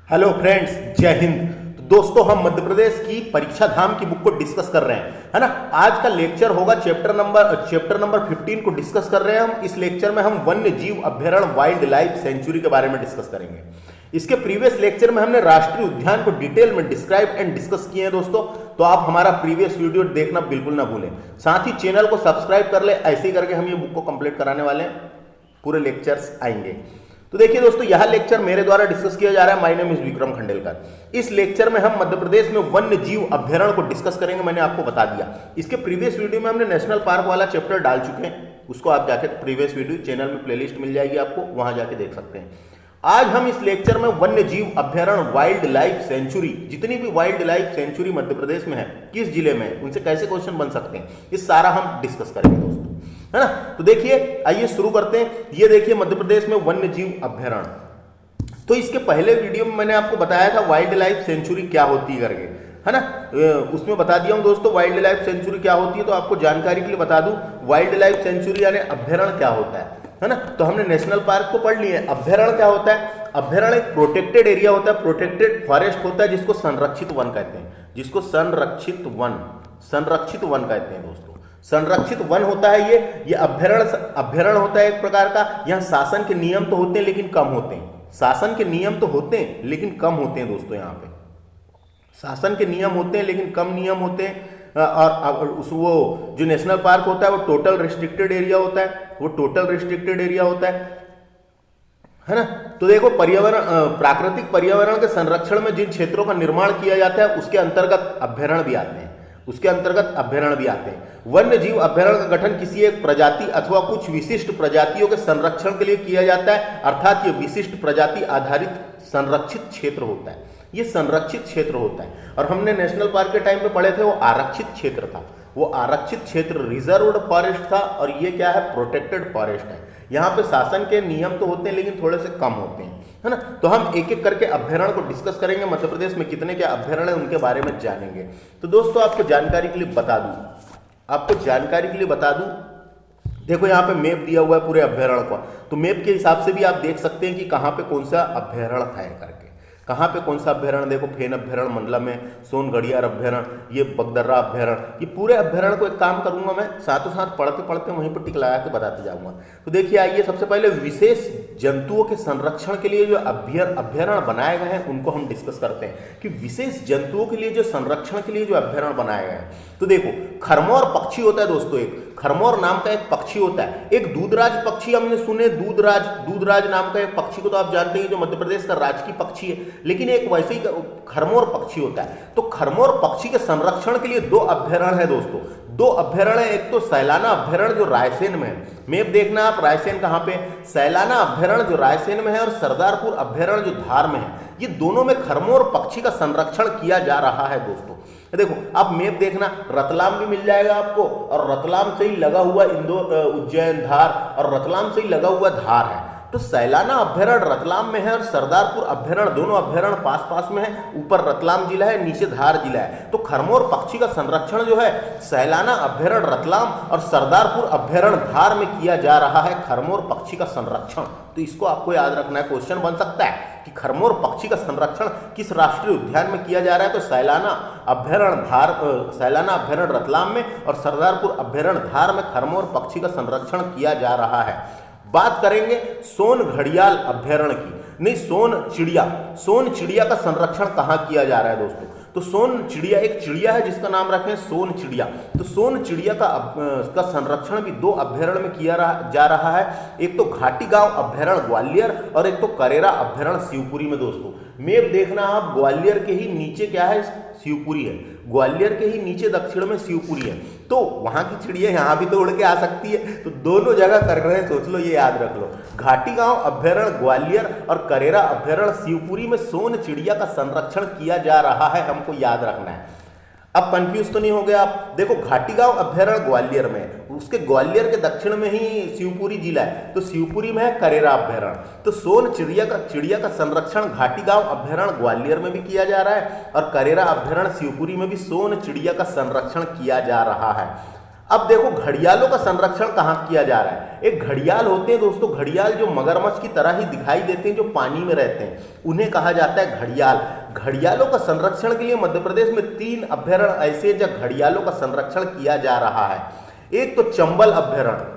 Hello friends, जय हिंद। तो दोस्तों, हम मध्य प्रदेश की परीक्षा धाम की बुक को डिस्कस कर रहे हैं, है ना। आज का लेक्चर होगा चैप्टर नंबर 15 को डिस्कस कर रहे हैं हम। इस लेक्चर में हम वन्य जीव अभ्यारण्य वाइल्ड लाइफ सेंचुरी के बारे में डिस्कस करेंगे। इसके प्रीवियस लेक्चर में हमने राष्ट्रीय उद्यान को डिटेल में डिस्क्राइब एंड डिस्कस किए हैं दोस्तों। तो आप हमारा प्रीवियस वीडियो देखना बिल्कुल ना भूलें। साथ ही चैनल को सब्सक्राइब कर ले। ऐसे ही करके हम ये बुक को कंप्लीट कराने वाले हैं, पूरे लेक्चर्स आएंगे। तो देखिए दोस्तों, यह लेक्चर मेरे द्वारा डिस्कस किया जा रहा है। My name is Vikram Khandelkar. इस लेक्चर में हम मध्य प्रदेश में वन्य जीव अभ्यारण्य को डिस्कस करेंगे। मैंने आपको बता दिया। इसके प्रीवियस वीडियो में हमने नेशनल पार्क वाला चैप्टर डाल चुके हैं। उसको आप जाके प्रीवियस वीडियो चैनल में प्लेलिस्ट मिल जाएगी आपको, वहां जाके देख सकते हैं। आज हम इस लेक्चर में वन्य जीव अभ्यारण्य वाइल्ड लाइफ सेंचुरी, जितनी भी wild life sanctuary Madhya Pradesh में है, किस जिले में है, उनसे कैसे क्वेश्चन बन सकते हैं, ये सारा हम डिस्कस करेंगे दोस्तों, है ना। तो देखिए, आइए शुरू करते हैं। ये देखिए मध्य प्रदेश में वन्य जीव अभ्यारण्य। तो इसके पहले वीडियो में मैंने आपको बताया था वाइल्ड लाइफ सेंचुरी क्या होती है करके, है ना। उसमें बता दिया हूं दोस्तों वाइल्ड लाइफ सेंचुरी क्या होती है। तो आपको जानकारी के लिए बता दूं, वाइल्ड लाइफ सेंचुरी यानी अभ्यारण्य क्या होता है ना। तो हमने नेशनल पार्क तो पढ़ लिए। अभ्यारण्य क्या होता है? अभ्यारण्य एक प्रोटेक्टेड एरिया होता है, प्रोटेक्टेड फॉरेस्ट होता है, जिसको संरक्षित वन कहते हैं, जिसको संरक्षित वन कहते हैं दोस्तों। संरक्षित वन होता है ये अभ्यारण्य होता है एक प्रकार का। यहाँ शासन के नियम तो होते हैं लेकिन कम होते हैं। शासन के नियम तो होते हैं लेकिन कम होते हैं दोस्तों। यहाँ पे शासन के नियम होते हैं लेकिन कम नियम होते हैं। और वो जो नेशनल पार्क होता है वो टोटल रिस्ट्रिक्टेड एरिया होता है ना। तो देखो, प्राकृतिक पर्यावरण के संरक्षण में जिन क्षेत्रों का निर्माण किया जाता है उसके अंतर्गत अभ्यारण्य भी आते हैं। वन्य जीव अभ्यारण्य का गठन किसी एक प्रजाति अथवा कुछ विशिष्ट प्रजातियों के संरक्षण के लिए किया जाता है, अर्थात ये विशिष्ट प्रजाति आधारित संरक्षित क्षेत्र होता है। ये संरक्षित क्षेत्र होता है। और हमने नेशनल पार्क के टाइम पे पढ़े थे, वो आरक्षित क्षेत्र था। वो आरक्षित क्षेत्र रिजर्व्ड फॉरेस्ट था, और ये क्या है? प्रोटेक्टेड फॉरेस्ट है। यहाँ पे शासन के नियम तो होते हैं लेकिन थोड़े से कम होते हैं, है ना। तो हम एक एक करके अभ्यारण्य को डिस्कस करेंगे। मध्य प्रदेश में कितने क्या अभ्यारण्य है उनके बारे में जानेंगे। तो दोस्तों, आपको जानकारी के लिए बता दूं, देखो यहाँ पे मैप दिया हुआ है पूरे अभ्यारण्य का। तो मैप के हिसाब से भी आप देख सकते हैं कि कहाँ पे कौन सा अभ्यारण्य है करके। कहाँ पे कौन सा अभ्यारण्य? देखो, फेन अभ्यारण्य मंडला में, सोन घड़ियाल अभ्यारण्य, ये बगदर्रा अभ्यारण्य, ये पूरे अभ्यारण्य को एक काम करूंगा मैं, साथों साथ पढ़ते पढ़ते वहीं पर टिक लगा के बताते जाऊंगा। तो देखिए, आइए सबसे पहले विशेष जंतुओं के संरक्षण के लिए जो अभ्यारण्य बनाए गए हैं उनको हम डिस्कस करते हैं कि विशेष जंतुओं के लिए जो संरक्षण के लिए जो अभ्यारण्य बनाए गए हैं। तो देखो, खरमोर पक्षी होता है दोस्तों, एक खरमोर नाम का एक पक्षी होता है। एक दूधराज पक्षी हमने सुने, दूधराज नाम का एक पक्षी को तो आप जानते हैं जो मध्य प्रदेश का राजकीय पक्षी है। लेकिन एक वैसे ही खरमोर पक्षी होता है। तो खरमोर पक्षी के संरक्षण के लिए दो अभ्यारण्य है दोस्तों। दो अभ्यारण्य, एक तो सैलाना अभ्यारण्य जो रायसेन में है। मैप देखना आप, रायसेन कहाँ पे? सैलाना अभ्यारण्य जो रायसेन में है, और सरदारपुर अभ्यारण्य जो धार में है। ये दोनों में खरमोर पक्षी का संरक्षण किया जा रहा है दोस्तों। देखो, आप मैप देखना, रतलाम भी मिल जाएगा आपको, और रतलाम से ही लगा हुआ इंदौर, उज्जैन, धार, और रतलाम से ही लगा हुआ धार है। तो सैलाना अभ्यारण्य रतलाम में है, और सरदारपुर अभ्यारण्य, दोनों अभ्यारण्य पास पास में है। ऊपर रतलाम जिला है, नीचे धार जिला है। तो खरमोर पक्षी का संरक्षण जो है सैलाना अभ्यारण्य रतलाम और सरदारपुर अभ्यारण्य धार में किया जा रहा है, खरमोर पक्षी का संरक्षण। तो इसको आपको याद रखना है, क्वेश्चन बन सकता है कि खरमोर पक्षी का संरक्षण किस राष्ट्रीय उद्यान में किया जा रहा है। तो सैलाना अभ्यारण्य रतलाम में और सरदारपुर अभ्यारण्य धार में खरमोर पक्षी का संरक्षण किया जा रहा है। बात करेंगे सोन घड़ियाल अभ्यारण्य की, नहीं, सोन चिड़िया का संरक्षण कहाँ किया जा रहा है दोस्तों? तो सोन चिड़िया एक चिड़िया है जिसका नाम रखें सोन चिड़िया। तो सोन चिड़िया का संरक्षण भी दो अभ्यारण्य में किया जा रहा है। एक तो घाटी गांव अभ्यारण्य ग्वालियर, और एक तो करेरा अभ्यारण्य शिवपुरी में दोस्तों। मैप देखना आप, ग्वालियर के ही नीचे क्या है? शिवपुरी है। ग्वालियर के ही नीचे दक्षिण में शिवपुरी है। तो वहां की चिड़िया यहाँ भी तो उड़ के आ सकती है। तो दोनों जगह कर रहे हैं, सोच लो, ये याद रख लो। घाटी गांव अभ्यारण्य ग्वालियर और करेरा अभ्यारण्य शिवपुरी में सोन चिड़िया का संरक्षण किया जा रहा है, हमको याद रखना है। अब कंफ्यूज तो नहीं हो गया आप? देखो, घाटीगांव अभ्यारण्य ग्वालियर में, उसके ग्वालियर के दक्षिण में ही शिवपुरी जिला है। तो शिवपुरी में है करेरा अभ्यारण्य। तो सोन चिड़िया का संरक्षण घाटीगांव अभ्यारण्य ग्वालियर में भी किया जा रहा है, और करेरा अभ्यारण्य शिवपुरी में भी सोन चिड़िया का संरक्षण किया जा रहा है। अब देखो घड़ियालों का संरक्षण कहाँ किया जा रहा है। एक घड़ियाल होते हैं दोस्तों, घड़ियाल जो मगरमच्छ की तरह ही दिखाई देते हैं, जो पानी में रहते हैं, उन्हें कहा जाता है घड़ियाल। घड़ियालों का संरक्षण के लिए मध्य प्रदेश में 3 अभयारण्य ऐसे हैं जहाँ घड़ियालों का संरक्षण किया जा रहा है। एक तो चंबल अभयारण्य,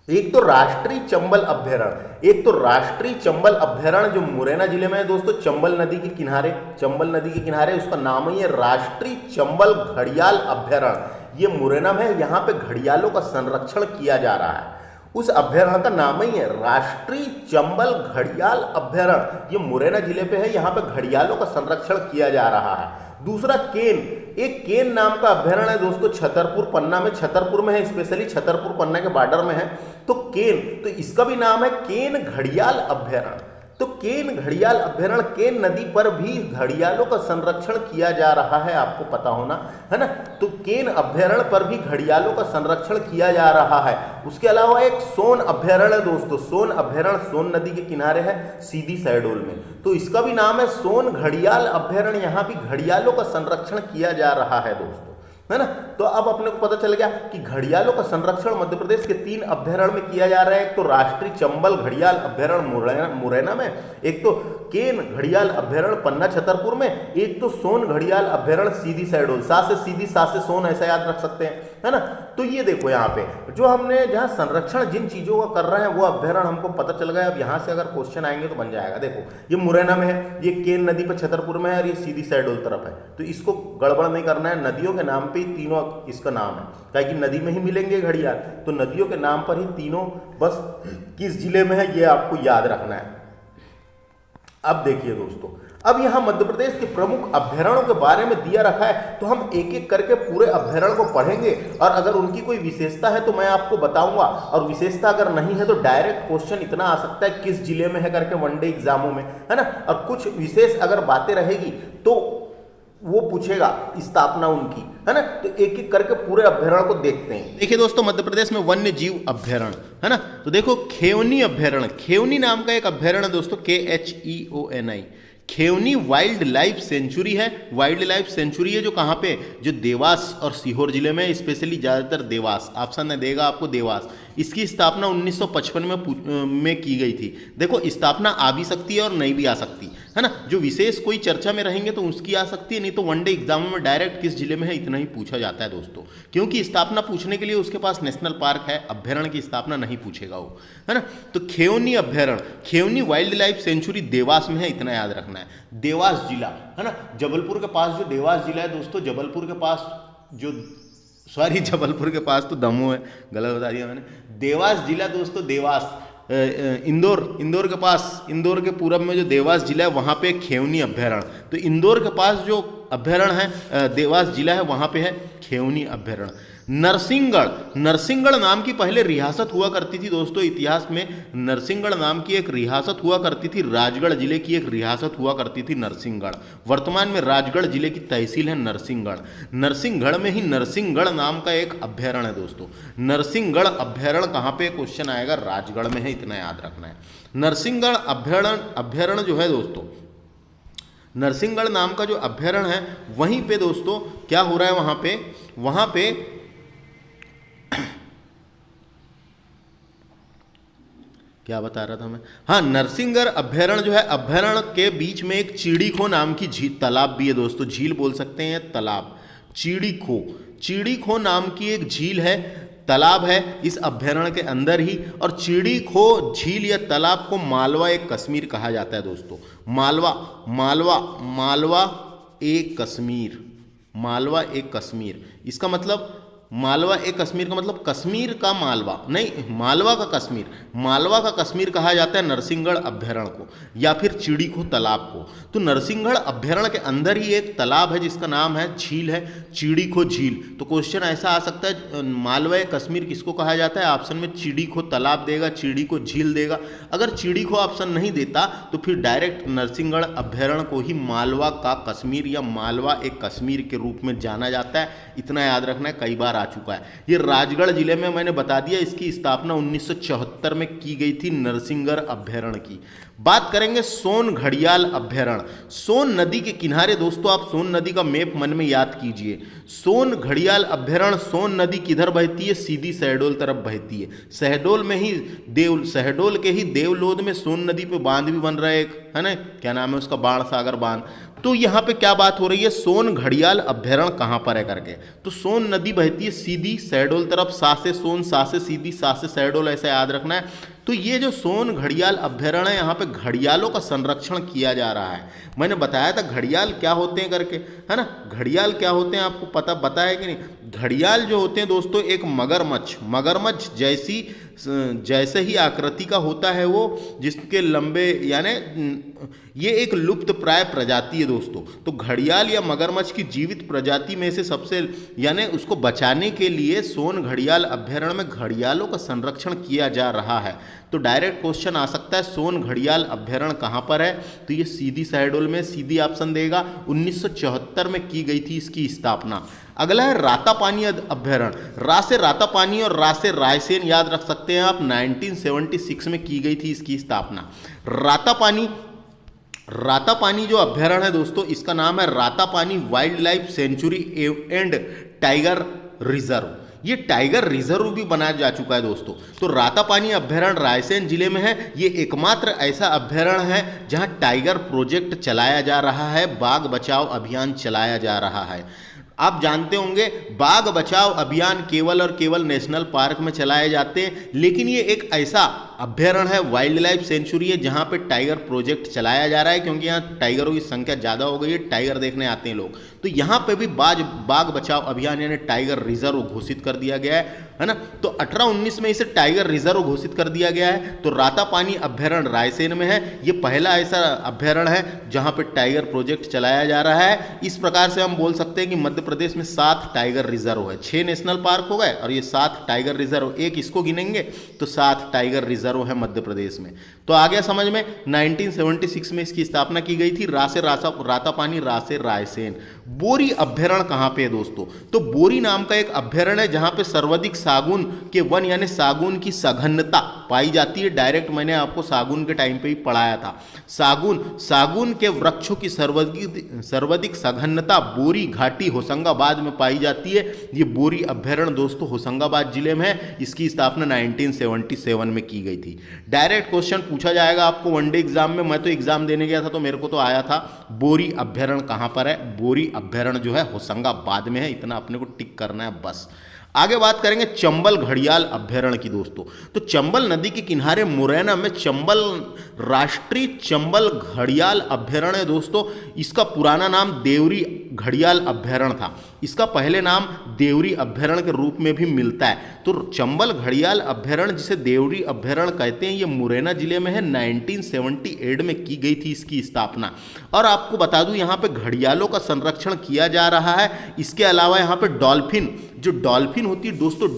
एक तो राष्ट्रीय चंबल अभयारण्य, एक तो राष्ट्रीय चंबल अभयारण्य जो मुरैना जिले में है दोस्तों, चंबल नदी के किनारे, चंबल नदी के किनारे, उसका नाम ही है राष्ट्रीय चंबल घड़ियाल अभयारण्य। ये मुरैना में है, यहाँ पे घड़ियालों का संरक्षण किया जा रहा है। उस अभयारण्य का नाम ही है राष्ट्रीय चंबल घड़ियाल अभयारण्य। ये मुरैना जिले पे है, यहाँ पे घड़ियालों का संरक्षण किया जा रहा है। दूसरा केन, एक केन नाम का अभयारण्य है दोस्तों, छतरपुर पन्ना में, छतरपुर में है, स्पेशली छतरपुर पन्ना के बॉर्डर में है। तो केन, तो इसका भी नाम है केन घड़ियाल अभयारण्य। तो केन घड़ियाल अभयारण्य, केन नदी पर भी घड़ियालों का संरक्षण किया जा रहा है, आपको पता होना है ना। तो केन अभयारण्य पर भी घड़ियालों का संरक्षण किया जा रहा है। उसके अलावा एक सोन अभयारण्य दोस्तों, सोन अभयारण्य सोन नदी के किनारे है, सीधी शहडोल में, तो इसका भी नाम है सोन घड़ियाल अभयारण्य। यहाँ भी घड़ियालों का संरक्षण किया जा रहा है दोस्तों, है ना। तो अब अपने को पता चल गया कि घड़ियालों का संरक्षण मध्य प्रदेश के 3 अभयारण्य में किया जा रहा है। एक तो राष्ट्रीय चंबल घड़ियाल अभयारण्य मुरैना में, एक तो केन घड़ियाल अभयारण्य पन्ना छतरपुर में, एक तो सोन घड़ियाल अभयारण्य सीधी शहडोल, सा से सीधी सा से सोन, ऐसा याद रख सकते हैं, है ना। तो ये देखो यहाँ पे जो हमने जहाँ संरक्षण जिन चीजों का कर रहे हैं वो अभयारण्य हमको पता चल गया। अब यहाँ से अगर क्वेश्चन आएंगे तो बन जाएगा। देखो ये मुरैना में है, ये केन नदी पर छतरपुर में है, और ये सीधी शहडोल तरफ है। तो इसको गड़बड़ नहीं करना है, नदियों के नाम पे ही तीनों इसका नाम है, क्योंकि नदी में ही मिलेंगे घड़ियाल, तो नदियों के नाम पर ही तीनों, बस किस जिले में है ये आपको याद रखना है। अब देखिए दोस्तों, अब यहां मध्य प्रदेश के प्रमुख अभयारण्यों के बारे में दिया रखा है, तो हम एक एक करके पूरे अभयारण्य को पढ़ेंगे, और अगर उनकी कोई विशेषता है तो मैं आपको बताऊंगा, और विशेषता अगर नहीं है तो डायरेक्ट क्वेश्चन इतना आ सकता है किस जिले में है करके वनडे एग्जामों में, है ना। और कुछ विशेष अगर बातें रहेगी तो वो पूछेगा स्थापना उनकी, है ना। तो एक एक करके पूरे अभयारण्य को देखते हैं। देखिए दोस्तों, मध्य प्रदेश में वन्य जीव अभयारण्य, है ना। तो देखो खेवनी अभयारण्य, खेवनी नाम का एक अभयारण्य दोस्तों, KHEONI, Kheoni wild life sanctuary है। वाइल्ड लाइफ सेंचुरी है जो कहाँ पे, जो देवास और सीहोर जिले में, स्पेशली ज़्यादातर देवास, ऑप्शन में देगा आपको देवास। इसकी स्थापना 1955 में की गई थी। देखो स्थापना आ भी सकती है और नहीं भी आ सकती, है ना। जो विशेष कोई चर्चा में रहेंगे तो उसकी आ सकती है, नहीं तो वनडे एग्जामों में डायरेक्ट किस जिले में है इतना ही पूछा जाता है दोस्तों, क्योंकि स्थापना पूछने के लिए उसके पास नेशनल पार्क है, अभयारण्य की स्थापना नहीं पूछेगा वो, है ना। तो खेवनी अभयारण्य, Kheoni wild life sanctuary Dewas में है, इतना याद रखना है। देवास जिला, है ना, जबलपुर के पास जो देवास जिला है दोस्तों, जबलपुर के पास जो, सॉरी जबलपुर के पास तो दमोह है, गलत बता दिया मैंने। देवास जिला दोस्तों, देवास इंदौर के पास, इंदौर के पूरब में जो देवास जिला है वहाँ पे खेवनी अभयारण्य। तो इंदौर के पास जो अभयारण्य है, देवास जिला है, वहाँ पे है खेवनी अभयारण्य। नरसिंहगढ़, नरसिंहगढ़ नाम की पहले रियासत हुआ करती थी दोस्तों, इतिहास में नरसिंहगढ़ नाम की एक रियासत हुआ करती थी, राजगढ़ जिले की एक रियासत हुआ करती थी नरसिंहगढ़। वर्तमान में राजगढ़ जिले की तहसील है नरसिंहगढ़। नरसिंहगढ़ में ही नरसिंहगढ़ नाम का एक अभयारण्य है दोस्तों। नरसिंहगढ़ अभयारण्य कहाँ पे क्वेश्चन आएगा, राजगढ़ में है, इतना याद रखना है। नरसिंहगढ़ अभयारण्य जो है दोस्तों, नरसिंहगढ़ नाम का जो अभयारण्य है, वहीं पे दोस्तों क्या हो रहा है, वहाँ पे क्या बता रहा था मैं, हाँ, नरसिंहगढ़ अभयारण्य जो है, अभयारण्य के बीच में एक चिड़ीखो नाम की तालाब भी है दोस्तों, झील बोल सकते हैं, तालाब, चिड़ीखो नाम की एक झील है, तालाब है इस अभयारण्य के अंदर ही। और चिड़ीखो झील या तालाब को मालवा एक कश्मीर कहा जाता है दोस्तों। मालवा एक कश्मीर, इसका मतलब मालवा एक कश्मीर का मतलब कश्मीर का मालवा नहीं, मालवा का कश्मीर कहा जाता है नरसिंहगढ़ अभयारण्य को, या फिर चिड़ीखो तालाब को। तो नरसिंहगढ़ अभयारण्य के अंदर ही एक तालाब है जिसका नाम है, झील है, चिड़ीखो झील। तो क्वेश्चन ऐसा आ सकता है, मालवा कश्मीर किसको कहा जाता है, ऑप्शन में चिड़ीखो तालाब देगा, चिड़ीखो झील देगा। अगर चिड़ीखो ऑप्शन नहीं देता तो फिर डायरेक्ट नरसिंहगढ़ अभयारण्य को ही मालवा का कश्मीर या मालवा एक कश्मीर के रूप में जाना जाता है, इतना याद रखना है, कई बार आ चुका है। ये राजगढ़ जिले में मैंने बता दिया, इसकी स्थापना 1974 में की गई थी नरसिंहगढ़ अभ्यारण्य की। बात करेंगे सोन घड़ियाल अभ्यारण्य। सोन नदी के किनारे दोस्तों, आप सोन नदी का मैप मन में याद कीजिए। सोन घड़ियाल अभ्यारण्य, सोन नदी किधर बहती है? सीधी शहडोल तरफ बहती है। शहडोल में ही शहडोल के ही देवलोध में सोन नदी पे बांध भी बन रहा है एक, है ना, क्या नाम है उसका, बाण सागर बांध। तो यहाँ पे क्या बात हो रही है, सोन घड़ियाल अभ्यारण्य कहाँ पर है करके। तो सोन नदी बहती है सीधी शहडोल तरफ, सा से सोन, सा से सीधी, सा से शहडोल, ऐसा याद रखना है। तो ये जो सोन घड़ियाल अभ्यारण्य है, यहाँ पे घड़ियालों का संरक्षण किया जा रहा है। मैंने बताया था घड़ियाल क्या होते हैं करके, है ना, घड़ियाल क्या होते हैं आपको पता है कि नहीं। घड़ियाल जो होते हैं दोस्तों एक मगरमच्छ जैसे ही आकृति का होता है वो, जिसके लंबे यानी ये एक लुप्त प्राय प्रजाति है दोस्तों। तो घड़ियाल या मगरमच्छ की जीवित प्रजाति में से सबसे यानी उसको बचाने के लिए सोन घड़ियाल अभ्यारण्य में घड़ियालों का संरक्षण किया जा रहा है। तो डायरेक्ट क्वेश्चन आ सकता है सोन घड़ियाल अभ्यारण्य कहाँ पर है, तो ये सीधी शहडोल में, सीधी ऑप्शन देगा। 1974 में की गई थी इसकी स्थापना। अगला है रातापानी अभ्यारण्य। रा से रातापानी और रा से रायसेन याद रख सकते हैं आप। 1976 में की गई थी इसकी स्थापना। रातापानी जो अभ्यारण्य है दोस्तों, इसका नाम है Ratapani wild life sanctuary and tiger reserve. ये टाइगर रिजर्व भी बनाया जा चुका है दोस्तों। तो रातापानी अभ्यारण्य रायसेन जिले में है। ये एकमात्र ऐसा अभ्यारण्य है जहां टाइगर प्रोजेक्ट चलाया जा रहा है, बाघ बचाओ अभियान चलाया जा रहा है। आप जानते होंगे बाघ बचाओ अभियान केवल और केवल नेशनल पार्क में चलाए जाते हैं, लेकिन ये एक ऐसा अभ्यारण्य है, वाइल्ड लाइफ सेंचुरी है, जहाँ पे टाइगर प्रोजेक्ट चलाया जा रहा है, क्योंकि यहाँ टाइगरों की संख्या ज़्यादा हो गई है, टाइगर देखने आते हैं लोग। तो यहाँ पे भी बाघ बचाओ अभियान यानी टाइगर रिजर्व घोषित कर दिया गया है ना। तो 18-19 में इसे टाइगर रिजर्व घोषित कर दिया गया है। तो रातापानी अभ्यारण्य रायसेन में है। ये पहला ऐसा अभ्यारण्य है जहाँ पे टाइगर प्रोजेक्ट चलाया जा रहा है। इस प्रकार से हम बोल सकते हैं कि मध्य प्रदेश में 7 टाइगर रिजर्व है। 6 नेशनल पार्क हो गए और ये 7 टाइगर रिजर्व, एक इसको गिनेंगे तो 7 टाइगर रिजर्व है मध्य प्रदेश में। तो आ गया समझ में। 1976 में इसकी स्थापना की गई थी। रातापानी रा से रायसेन। बोरी अभ्यारण्य कहाँ पे है दोस्तों, तो बोरी नाम का एक अभ्यारण्य है जहाँ पे सर्वाधिक सागुन के वन यानी सागुन की सघनता पाई जाती है। डायरेक्ट मैंने आपको सागुन के टाइम पे ही पढ़ाया था। सागुन के वृक्षों की सर्वाधिक सघनता बोरी घाटी होशंगाबाद में पाई जाती है। ये बोरी अभ्यारण्य दोस्तों होशंगाबाद जिले में है। इसकी स्थापना 1977 में की गई थी। डायरेक्ट क्वेश्चन पूछा जाएगा आपको वनडे एग्जाम में। मैं तो एग्जाम देने गया था तो मेरे को तो आया था बोरी अभ्यारण्य कहाँ पर है। बोरी अभ्यारण्य जो है होशंगाबाद में है, इतना अपने को टिक करना है बस। आगे बात करेंगे चंबल घड़ियाल अभ्यारण्य की दोस्तों। तो चंबल नदी के किनारे मुरैना में चंबल राष्ट्रीय चंबल घड़ियाल अभ्यारण्य है दोस्तों। इसका पुराना नाम देवरी घड़ियाल अभ्यारण्य था। इसका पहले नाम देवरी अभ्यारण्य के रूप में भी मिलता है। तो चंबल घड़ियाल अभ्यारण्य जिसे देवरी अभ्यारण्य कहते हैं, ये मुरैना जिले में है। 1978 में की गई थी इसकी स्थापना। और आपको बता दूं यहाँ पे घड़ियालों का संरक्षण किया जा रहा है। इसके अलावा यहाँ पे डॉल्फिन होती है दोस्तों,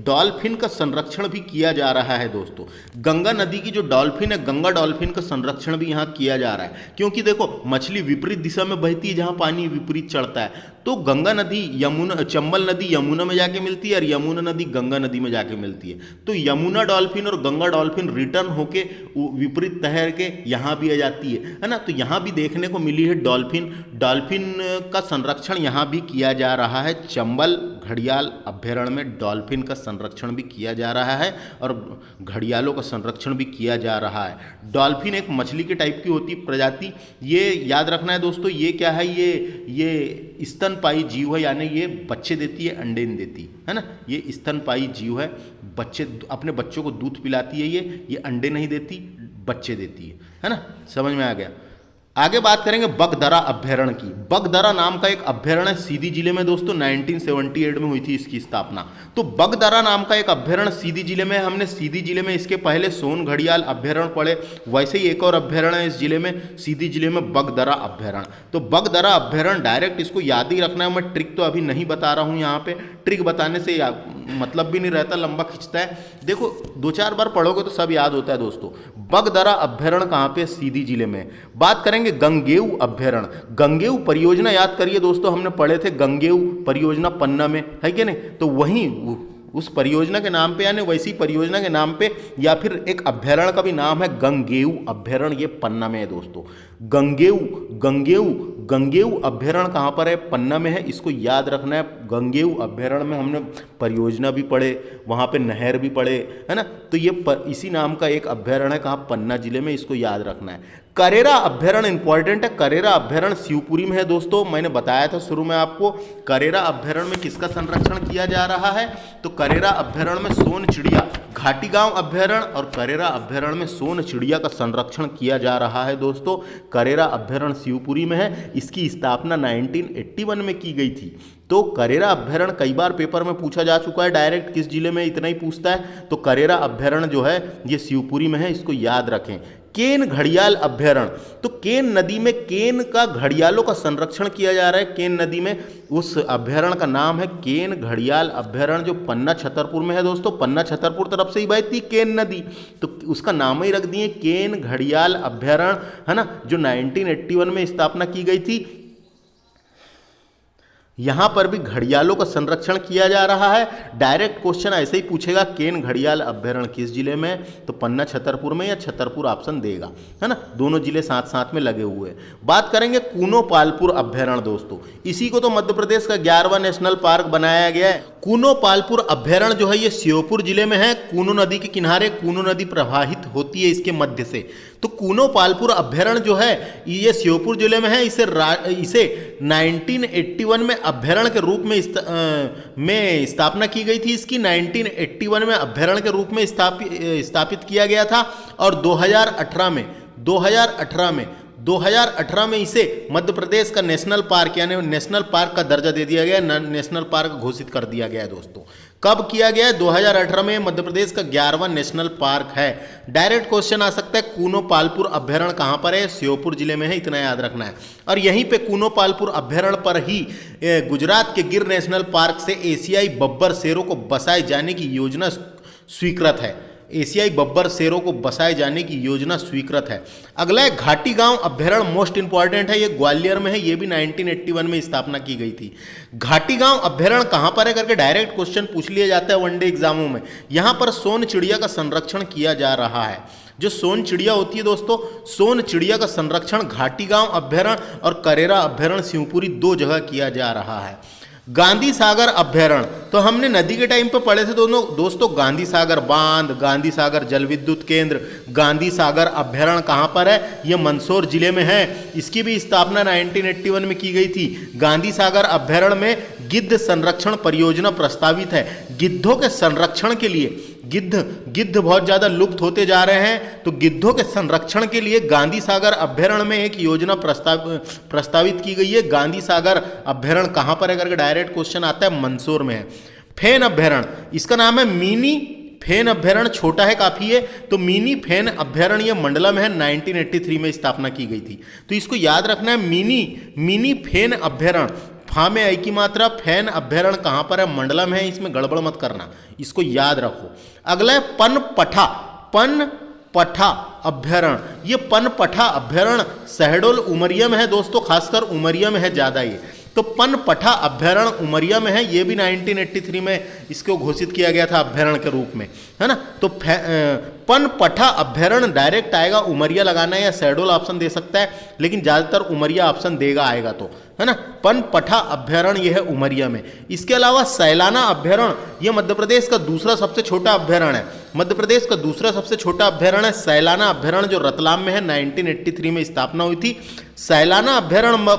डॉल्फिन का संरक्षण भी किया जा रहा है दोस्तों। गंगा नदी की जो डॉल्फिन है, गंगा डॉल्फिन का संरक्षण भी यहाँ किया जा रहा है। क्योंकि देखो मछली विपरीत दिशा में बहती है, जहाँ पानी विपरीत चढ़ता है। तो गंगा नदी चंबल नदी यमुना में जाके मिलती है और यमुना नदी गंगा नदी में जाके मिलती है। तो यमुना डॉल्फिन और गंगा डॉल्फिन रिटर्न होके विपरीत तैर के यहाँ भी आ जाती है ना। तो यहाँ भी देखने को मिली है डॉल्फिन का संरक्षण यहाँ भी किया जा रहा है। चंबल घड़ियाल अभ्यारण्य में डॉल्फिन का संरक्षण भी किया जा रहा है और घड़ियालों का संरक्षण भी किया जा रहा है। डॉल्फिन एक मछली के टाइप की होती प्रजाति। ये याद रखना है दोस्तों, ये क्या है, ये स्तनपायी जीव है, यानी ये बच्चे देती है, अंडे नहीं देती, है ना। ये स्तनपायी जीव है, अपने बच्चों को दूध पिलाती है। ये अंडे नहीं देती, बच्चे देती है ना। समझ में आ गया। आगे बात करेंगे बगदरा अभ्यारण्य की। बगदरा नाम का एक अभ्यारण्य सीधी जिले में दोस्तों 1978 में हुई थी इसकी स्थापना। तो बगदरा नाम का एक अभ्यारण्य सीधी जिले में, हमने सीधी जिले में इसके पहले सोन घड़ियाल अभ्यारण्य पढ़े, वैसे ही एक और अभ्यारण्य है इस जिले में, सीधी जिले में बगदरा अभ्यारण्य। तो बगदरा अभ्यारण्य डायरेक्ट इसको याद ही रखना है। मैं ट्रिक तो अभी नहीं बता रहा हूँ यहाँ पे, ट्रिक बताने से मतलब भी नहीं रहता, लंबा खिंचता है। देखो 2-4 बार पढ़ोगे तो सब याद होता है दोस्तों। बगदरा अभ्यारण्य कहाँ पे? सीधी जिले में। बात करेंगे गंगेऊ अभ्यारण्य। गंगेऊ परियोजना याद करिए दोस्तों, हमने पढ़े थे गंगेऊ परियोजना पन्ना में, है कि नहीं? तो वहीं उस परियोजना के नाम पे यानी वैसी परियोजना के नाम पे या फिर एक अभ्यारण्य का भी नाम है गंगेऊ अभ्यारण्य, ये पन्ना में है दोस्तों। गंगेऊ गंगेऊ गंगेऊ अभ्यारण्य कहाँ पर है? पन्ना में है, इसको याद रखना है। गंगेऊ अभ्यारण्य में हमने परियोजना भी पढ़े, वहाँ पे नहर भी पढ़े, है ना? तो ये इसी नाम का एक अभ्यारण्य है, कहाँ? पन्ना जिले में, इसको याद रखना है। करेरा अभ्यारण्य इंपॉर्टेंट है। करेरा अभ्यारण्य शिवपुरी में है दोस्तों। मैंने बताया था शुरू में आपको, करेरा अभ्यारण्य में किसका संरक्षण किया जा रहा है? तो करेरा अभ्यारण्य में सोन चिड़िया, घाटी गांव अभ्यारण्य और करेरा अभ्यारण्य में सोन चिड़िया का संरक्षण किया जा रहा है दोस्तों। करेरा अभ्यारण्य शिवपुरी में है, इसकी स्थापना 1981 में की गई थी। तो करेरा अभ्यारण्य कई बार पेपर में पूछा जा चुका है, डायरेक्ट किस जिले में, इतना ही पूछता है। तो करेरा अभ्यारण्य जो है ये शिवपुरी में है, इसको याद रखें। केन घड़ियाल अभ्यारण्य, तो केन नदी में केन का घड़ियालों का संरक्षण किया जा रहा है। केन नदी में उस अभ्यारण्य का नाम है केन घड़ियाल अभ्यारण्य, जो पन्ना छतरपुर में है दोस्तों। पन्ना छतरपुर तरफ से ही बहती केन नदी, तो उसका नाम ही रख दिए केन घड़ियाल अभ्यारण्य, है ना, जो 1981 में स्थापना की गई थी। यहाँ पर भी घड़ियालों का संरक्षण किया जा रहा है। डायरेक्ट क्वेश्चन ऐसे ही पूछेगा, केन घड़ियाल अभ्यारण्य किस जिले में है? तो पन्ना छतरपुर में या छतरपुर ऑप्शन देगा, है ना, दोनों जिले साथ साथ में लगे हुए हैं। बात करेंगे कूनो पालपुर अभ्यारण्य दोस्तों, इसी को तो मध्य प्रदेश का 11वां नेशनल पार्क बनाया गया है। कूनो पालपुर अभ्यारण्य जो है ये श्योपुर जिले में है। कूनो नदी के किनारे कूनो नदी प्रवाहित होती है इसके मध्य से। तो कूनो पालपुर अभ्यारण्य जो है ये श्योपुर जिले में है। इसे 1981 में अभ्यारण्य के रूप में स्थापना की गई थी। इसकी 1981 में अभ्यारण्य के रूप में स्थापित किया गया था और 2018 में इसे मध्य प्रदेश का नेशनल पार्क यानी नेशनल पार्क का दर्जा दे दिया गया, नेशनल पार्क घोषित कर दिया गया है दोस्तों। कब किया गया है? 2018 में। मध्य प्रदेश का 11वां नेशनल पार्क है। डायरेक्ट क्वेश्चन आ सकता है, कूनो पालपुर अभ्यारण्य कहाँ पर है? श्योपुर जिले में है, इतना याद रखना है। और यहीं पे कूनो पालपुर अभ्यारण्य पर ही गुजरात के गिर नेशनल पार्क से एशियाई बब्बर शेरों को बसाए जाने की योजना स्वीकृत है। एशियाई बब्बर शेरों को बसाए जाने की योजना स्वीकृत है। अगला है घाटी गांव अभ्यारण्य, मोस्ट इंपॉर्टेंट है, ये ग्वालियर में है, ये भी 1981 में स्थापना की गई थी। घाटी गांव अभ्यारण्य कहां पर है करके डायरेक्ट क्वेश्चन पूछ लिया जाता है वनडे एग्जामों में। यहां पर सोन चिड़िया का संरक्षण किया जा रहा है। जो सोन चिड़िया होती है दोस्तों, सोन चिड़िया का संरक्षण घाटी गांव अभ्यारण्य और करेरा अभ्यारण्य शिवपुरी 2 जगह किया जा रहा है। गांधी सागर अभ्यारण्य, तो हमने नदी के टाइम पे पढ़े थे दोस्तों गांधी सागर बांध, गांधी सागर जल विद्युत केंद्र। गांधी सागर अभ्यारण्य कहाँ पर है? ये मंदसौर जिले में है। इसकी भी स्थापना 1981 में की गई थी। गांधी सागर अभ्यारण्य में गिद्ध संरक्षण परियोजना प्रस्तावित है। गिद्धों के संरक्षण के लिए गिद्ध बहुत ज़्यादा लुप्त होते जा रहे हैं, तो गिद्धों के संरक्षण के लिए गांधी सागर अभ्यारण्य में एक योजना प्रस्तावित की गई है। गांधी सागर अभ्यारण्य कहाँ पर है करके डायरेक्ट क्वेश्चन आता है, मंदसौर में है। फेन अभ्यारण्य, इसका नाम है मिनी फेन अभ्यारण्य, छोटा है काफ़ी है, तो मिनी फेन अभ्यारण्य ये मंडला में है, 1983 में स्थापना की गई थी। तो इसको याद रखना है, मिनी फेन अभ्यारण्य। फा में आई की मात्रा, फैन अभ्यारण्य कहाँ पर है? मंडला में है, इसमें गड़बड़ मत करना, इसको याद रखो। अगला है पनपठा अभ्यारण्य। ये पनपठा अभ्यारण्य शहडोल उमरिया में है दोस्तों, खासकर उमरिया में है ज़्यादा ये। तो पनपठा अभ्यारण्य उमरिया में है, ये भी 1983 में इसको घोषित किया गया था अभ्यारण्य के रूप में, है ना। तो पनपठा अभ्यारण्य डायरेक्ट आएगा, उमरिया लगाना है या शहडोल ऑप्शन दे सकता है, लेकिन ज़्यादातर उमरिया ऑप्शन देगा आएगा तो, है ना। पनपठा अभ्यारण्य ये है उमरिया में। इसके अलावा सैलाना अभ्यारण्य, ये मध्य प्रदेश का दूसरा सबसे छोटा अभ्यारण्य है। मध्य प्रदेश का दूसरा सबसे छोटा अभ्यारण्य है सैलाना अभ्यारण्य, जो रतलाम में है, 1983 में स्थापना हुई थी। सैलाना अभ्यारण्य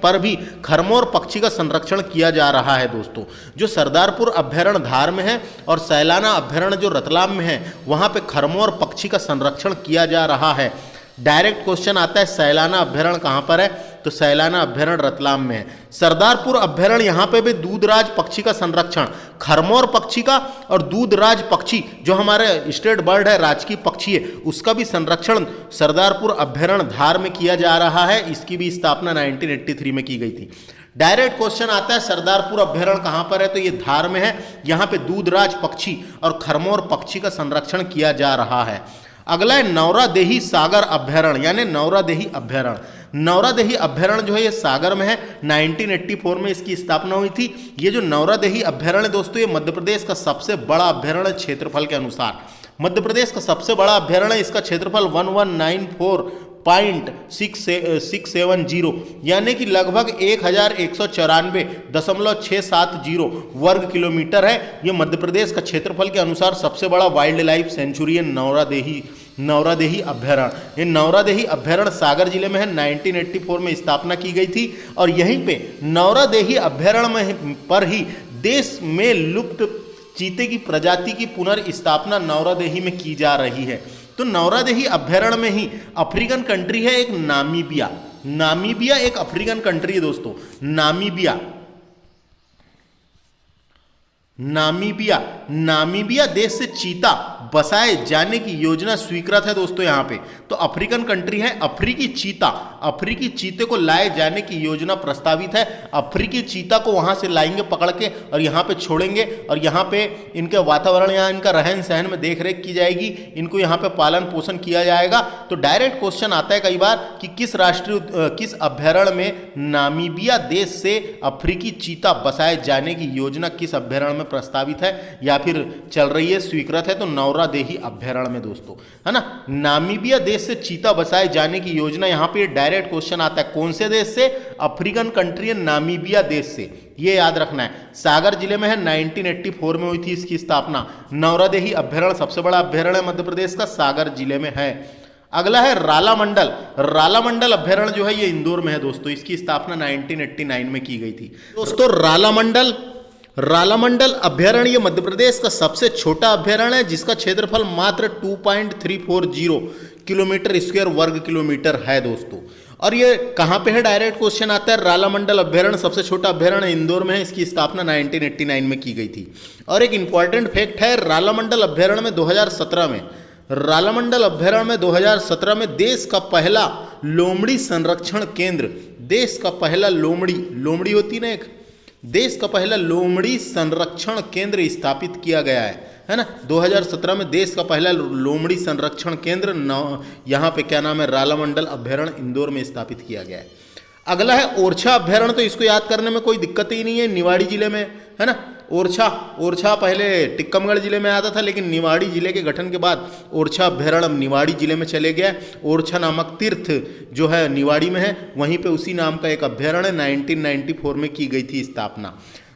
पर भी खरमोर पक्षी का संरक्षण किया जा रहा है दोस्तों, जो सरदारपुर अभ्यारण्य धार में है और सैलाना अभ्यारण्य जो रतलाम में है, वहाँ पे खरमोर पक्षी का संरक्षण किया जा रहा है। डायरेक्ट क्वेश्चन आता है सैलाना अभ्यारण्य कहाँ पर है? तो सैलाना अभ्यारण्य रतलाम में है। सरदारपुर अभ्यारण्य, यहाँ पे भी दूधराज पक्षी का संरक्षण, खरमोर पक्षी का और दूधराज पक्षी जो हमारे स्टेट बर्ड है, राजकीय पक्षी है, उसका भी संरक्षण सरदारपुर अभ्यारण्य धार में किया जा रहा है। इसकी भी स्थापना 1983 में की गई थी। डायरेक्ट क्वेश्चन आता है सरदारपुर अभ्यारण्य कहां पर है, तो ये धार में है। यहां पे दूधराज पक्षी और खरमोर पक्षी का संरक्षण किया जा रहा है। अगला है नौरादेही सागर अभ्यारण्य, यानी नौरादेही अभ्यारण्य। नौरादेही अभ्यारण्य जो है ये सागर में है। 1984 में इसकी स्थापना हुई थी। ये जो नौरादेही अभ्यारण्य दोस्तों, ये मध्य प्रदेश का सबसे बड़ा अभ्यारण्य क्षेत्रफल के अनुसार। मध्य प्रदेश का सबसे बड़ा अभ्यारण्य, इसका क्षेत्रफल 1194.670 यानी कि लगभग 1194.670 वर्ग किलोमीटर है। ये मध्य प्रदेश का क्षेत्रफल के अनुसार सबसे बड़ा वाइल्ड लाइफ सेंचुरी है नौरादेही अभ्यारण्य। ये नौरादेही अभ्यारण्य सागर जिले में है। 1984 में स्थापना की गई थी और यहीं पे नौरादेही अभ्यारण्य पर ही देश में लुप्त चीते की प्रजाति की पुनर्स्थापना नौरादेही में की जा रही है। तो नौरादेही अभ्यारण्य में ही अफ्रीकन कंट्री है एक नामीबिया। नामीबिया एक अफ्रीकन कंट्री है दोस्तों। नामीबिया देश से चीता बसाए जाने की योजना स्वीकृत है दोस्तों। यहाँ पे तो अफ्रीकन कंट्री है। अफ्रीकी चीते को लाए जाने की योजना प्रस्तावित है। अफ्रीकी चीता को वहां से लाएंगे पकड़ के और यहाँ पे छोड़ेंगे और यहाँ पे इनके वातावरण या इनका रहन सहन में देख रेख की जाएगी। इनको यहाँ पे पालन पोषण किया जाएगा। तो डायरेक्ट क्वेश्चन आता है कई बार कि किस अभ्यारण्य में नामीबिया देश से अफ्रीकी चीता बसाए जाने की योजना किस अभ्यारण्य में प्रस्तावित है या फिर चल रही है, स्वीकृत है। तो नौरादेही अभ्यारण्य में दोस्तों, है ना। नामीबिया देश से चीता बसाए जाने की योजना, यहां पे डायरेक्ट क्वेश्चन आता है कौन से देश से? अफ्रीकन कंट्री है नामीबिया देश से, ये याद रखना है। सागर जिले में है। 1984 में हुई थी इसकी स्थापना। नौरादेही अभ्यारण्य सबसे बड़ा अभ्यारण्य मध्य प्रदेश का सागर जिले में है। अगला है रालामंडल अभ्यारण्य जो है ये इंदौर में है दोस्तों। इसकी स्थापना 1989 में की गई थी दोस्तों। रालामंडल अभ्यारण्य ये मध्य प्रदेश का सबसे छोटा अभ्यारण्य है जिसका क्षेत्रफल मात्र 2.340 किलोमीटर स्क्वायर वर्ग किलोमीटर है दोस्तों। और ये कहाँ पे है? डायरेक्ट क्वेश्चन आता है। रालामंडल अभ्यारण्य सबसे छोटा अभ्यारण्य इंदौर में है। इसकी स्थापना 1989 में की गई थी। और एक इंपॉर्टेंट फैक्ट है, रालामंडल अभ्यारण्य में 2017 में देश का पहला लोमड़ी संरक्षण केंद्र, देश का पहला लोमड़ी होती ना एक, देश का पहला लोमड़ी संरक्षण केंद्र स्थापित किया गया है ना। 2017 में देश का पहला लोमड़ी संरक्षण केंद्र यहाँ पे क्या नाम है, रालामंडल अभ्यारण्य इंदौर में स्थापित किया गया है। अगला है ओरछा अभ्यारण्य। तो इसको याद करने में कोई दिक्कत ही नहीं है, निवाड़ी जिले में है ना। ओरछा पहले टिक्कमगढ़ जिले में आता था, लेकिन निवाड़ी जिले के गठन के बाद ओरछा अभ्यारण्य निवाड़ी जिले में चले गया। ओरछा नामक तीर्थ जो है निवाड़ी में है, वहीं पे उसी नाम का एक अभ्यारण्य 1994 में की गई थी स्थापना।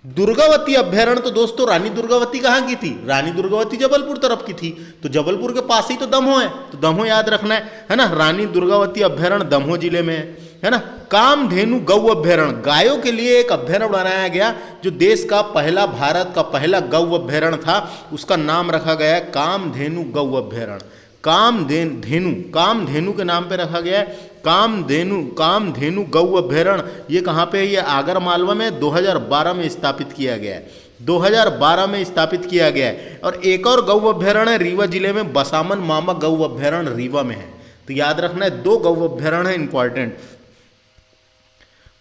दुर्गावती अभ्यारण्य, तो दोस्तों रानी दुर्गावती कहाँ की थी? रानी दुर्गावती जबलपुर तरफ की थी। तो जबलपुर के पास ही तो दमोह है, तो दमोह याद रखना है ना। रानी दुर्गावती अभ्यारण्य दमोह जिले में है ना। कामधेनु गौ अभ्यारण्य, गायों के लिए एक अभ्यारण्य बनाया गया जो देश का पहला, भारत का पहला गौ अभ्यारण्य था। उसका नाम रखा गया है कामधेनु गौ अभ्यारण्य। कामधेनु के नाम पे रखा गया है कामधेनु गौ अभ्यारण्य। ये कहाँ पे है? ये आगर मालवा में 2012 में स्थापित किया गया है। 2012 में स्थापित किया गया है। और एक और गौ अभ्यारण्य रीवा जिले में बसामन मामा गौ अभ्यारण्य रीवा में है। तो याद रखना है, 2 गौ अभ्यारण्य है इंपॉर्टेंट।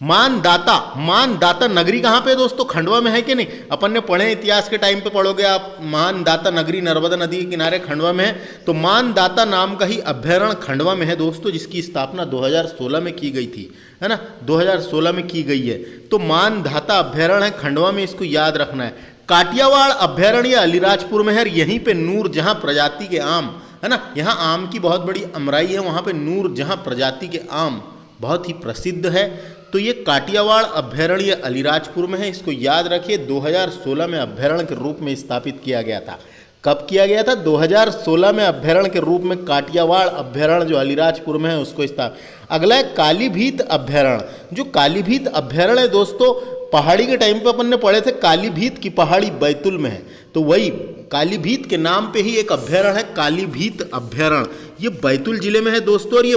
मानदाता नगरी कहाँ पे दोस्तों? खंडवा में है कि नहीं? अपन ने पढ़े, इतिहास के टाइम पे पढ़ोगे आप। मानदाता नगरी नर्मदा नदी के किनारे खंडवा में है। तो मानदाता नाम का ही अभ्यारण्य खंडवा में है दोस्तों, जिसकी स्थापना 2016 में की गई थी, है ना। 2016 में की गई है। तो मानदाता अभ्यारण्य है खंडवा में, इसको याद रखना है। काटियावाड़ अभ्यारण्य अलीराजपुर में है। यहीं पे नूरजहां प्रजाति के आम, है ना। यहाँ आम की बहुत बड़ी अमराई है, वहाँ पे नूरजहां प्रजाति के आम बहुत ही प्रसिद्ध है। तो ये काटियावाड़ अभ्यारण्य अलीराजपुर में है, इसको याद रखिए। 2016 में अभ्यारण्य के रूप में स्थापित किया गया था। कब किया गया था? 2016 में अभ्यारण्य के रूप में काटियावाड़ अभ्यारण्य जो अलीराजपुर में है उसको स्थापित। अगला है कालीभीत अभ्यारण्य। जो कालीभीत अभ्यारण्य है दोस्तों, पहाड़ी के टाइम पे अपन ने पढ़े थे, कालीभीत की पहाड़ी बैतुल में है। तो वही कालीभीत के नाम पे ही एक अभ्यारण्य है, कालीभीत अभ्यारण्य। ये बैतूल जिले में है दोस्तों। और ये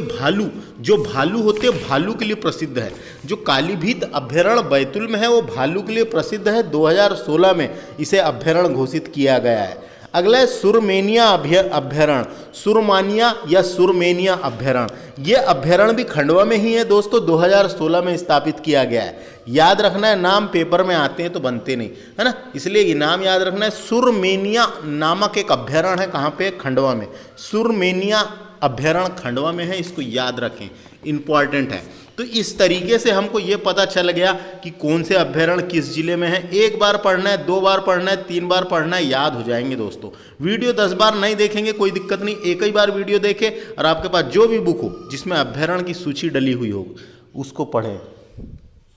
जो भालू होते हैं, भालू के लिए प्रसिद्ध है। जो कालीभीत अभ्यारण्य बैतूल में है वो भालू के लिए प्रसिद्ध है। 2016 में इसे अभ्यारण्य घोषित किया गया है। अगला है सुरमेनिया अभ्यारण्य, सुरमानिया या सुरमेनिया अभ्यारण्य। ये अभ्यारण्य भी खंडवा में ही है दोस्तों, 2016 में स्थापित किया गया है। याद रखना है, नाम पेपर में आते हैं तो बनते नहीं, है ना, इसलिए ये नाम याद रखना है। सुरमेनिया नामक एक अभ्यारण्य है, कहाँ पे? खंडवा में। सुरमेनिया अभ्यारण्य खंडवा में है, इसको याद रखें, इंपॉर्टेंट है। तो इस तरीके से हमको ये पता चल गया कि कौन से अभ्यारण्य किस जिले में है। एक बार पढ़ना है, 2 बार पढ़ना है, 3 बार पढ़ना है, याद हो जाएंगे दोस्तों। वीडियो 10 बार नहीं देखेंगे कोई दिक्कत नहीं, एक ही बार वीडियो देखें और आपके पास जो भी बुक हो जिसमें अभ्यारण्य की सूची डली हुई हो उसको पढ़ें।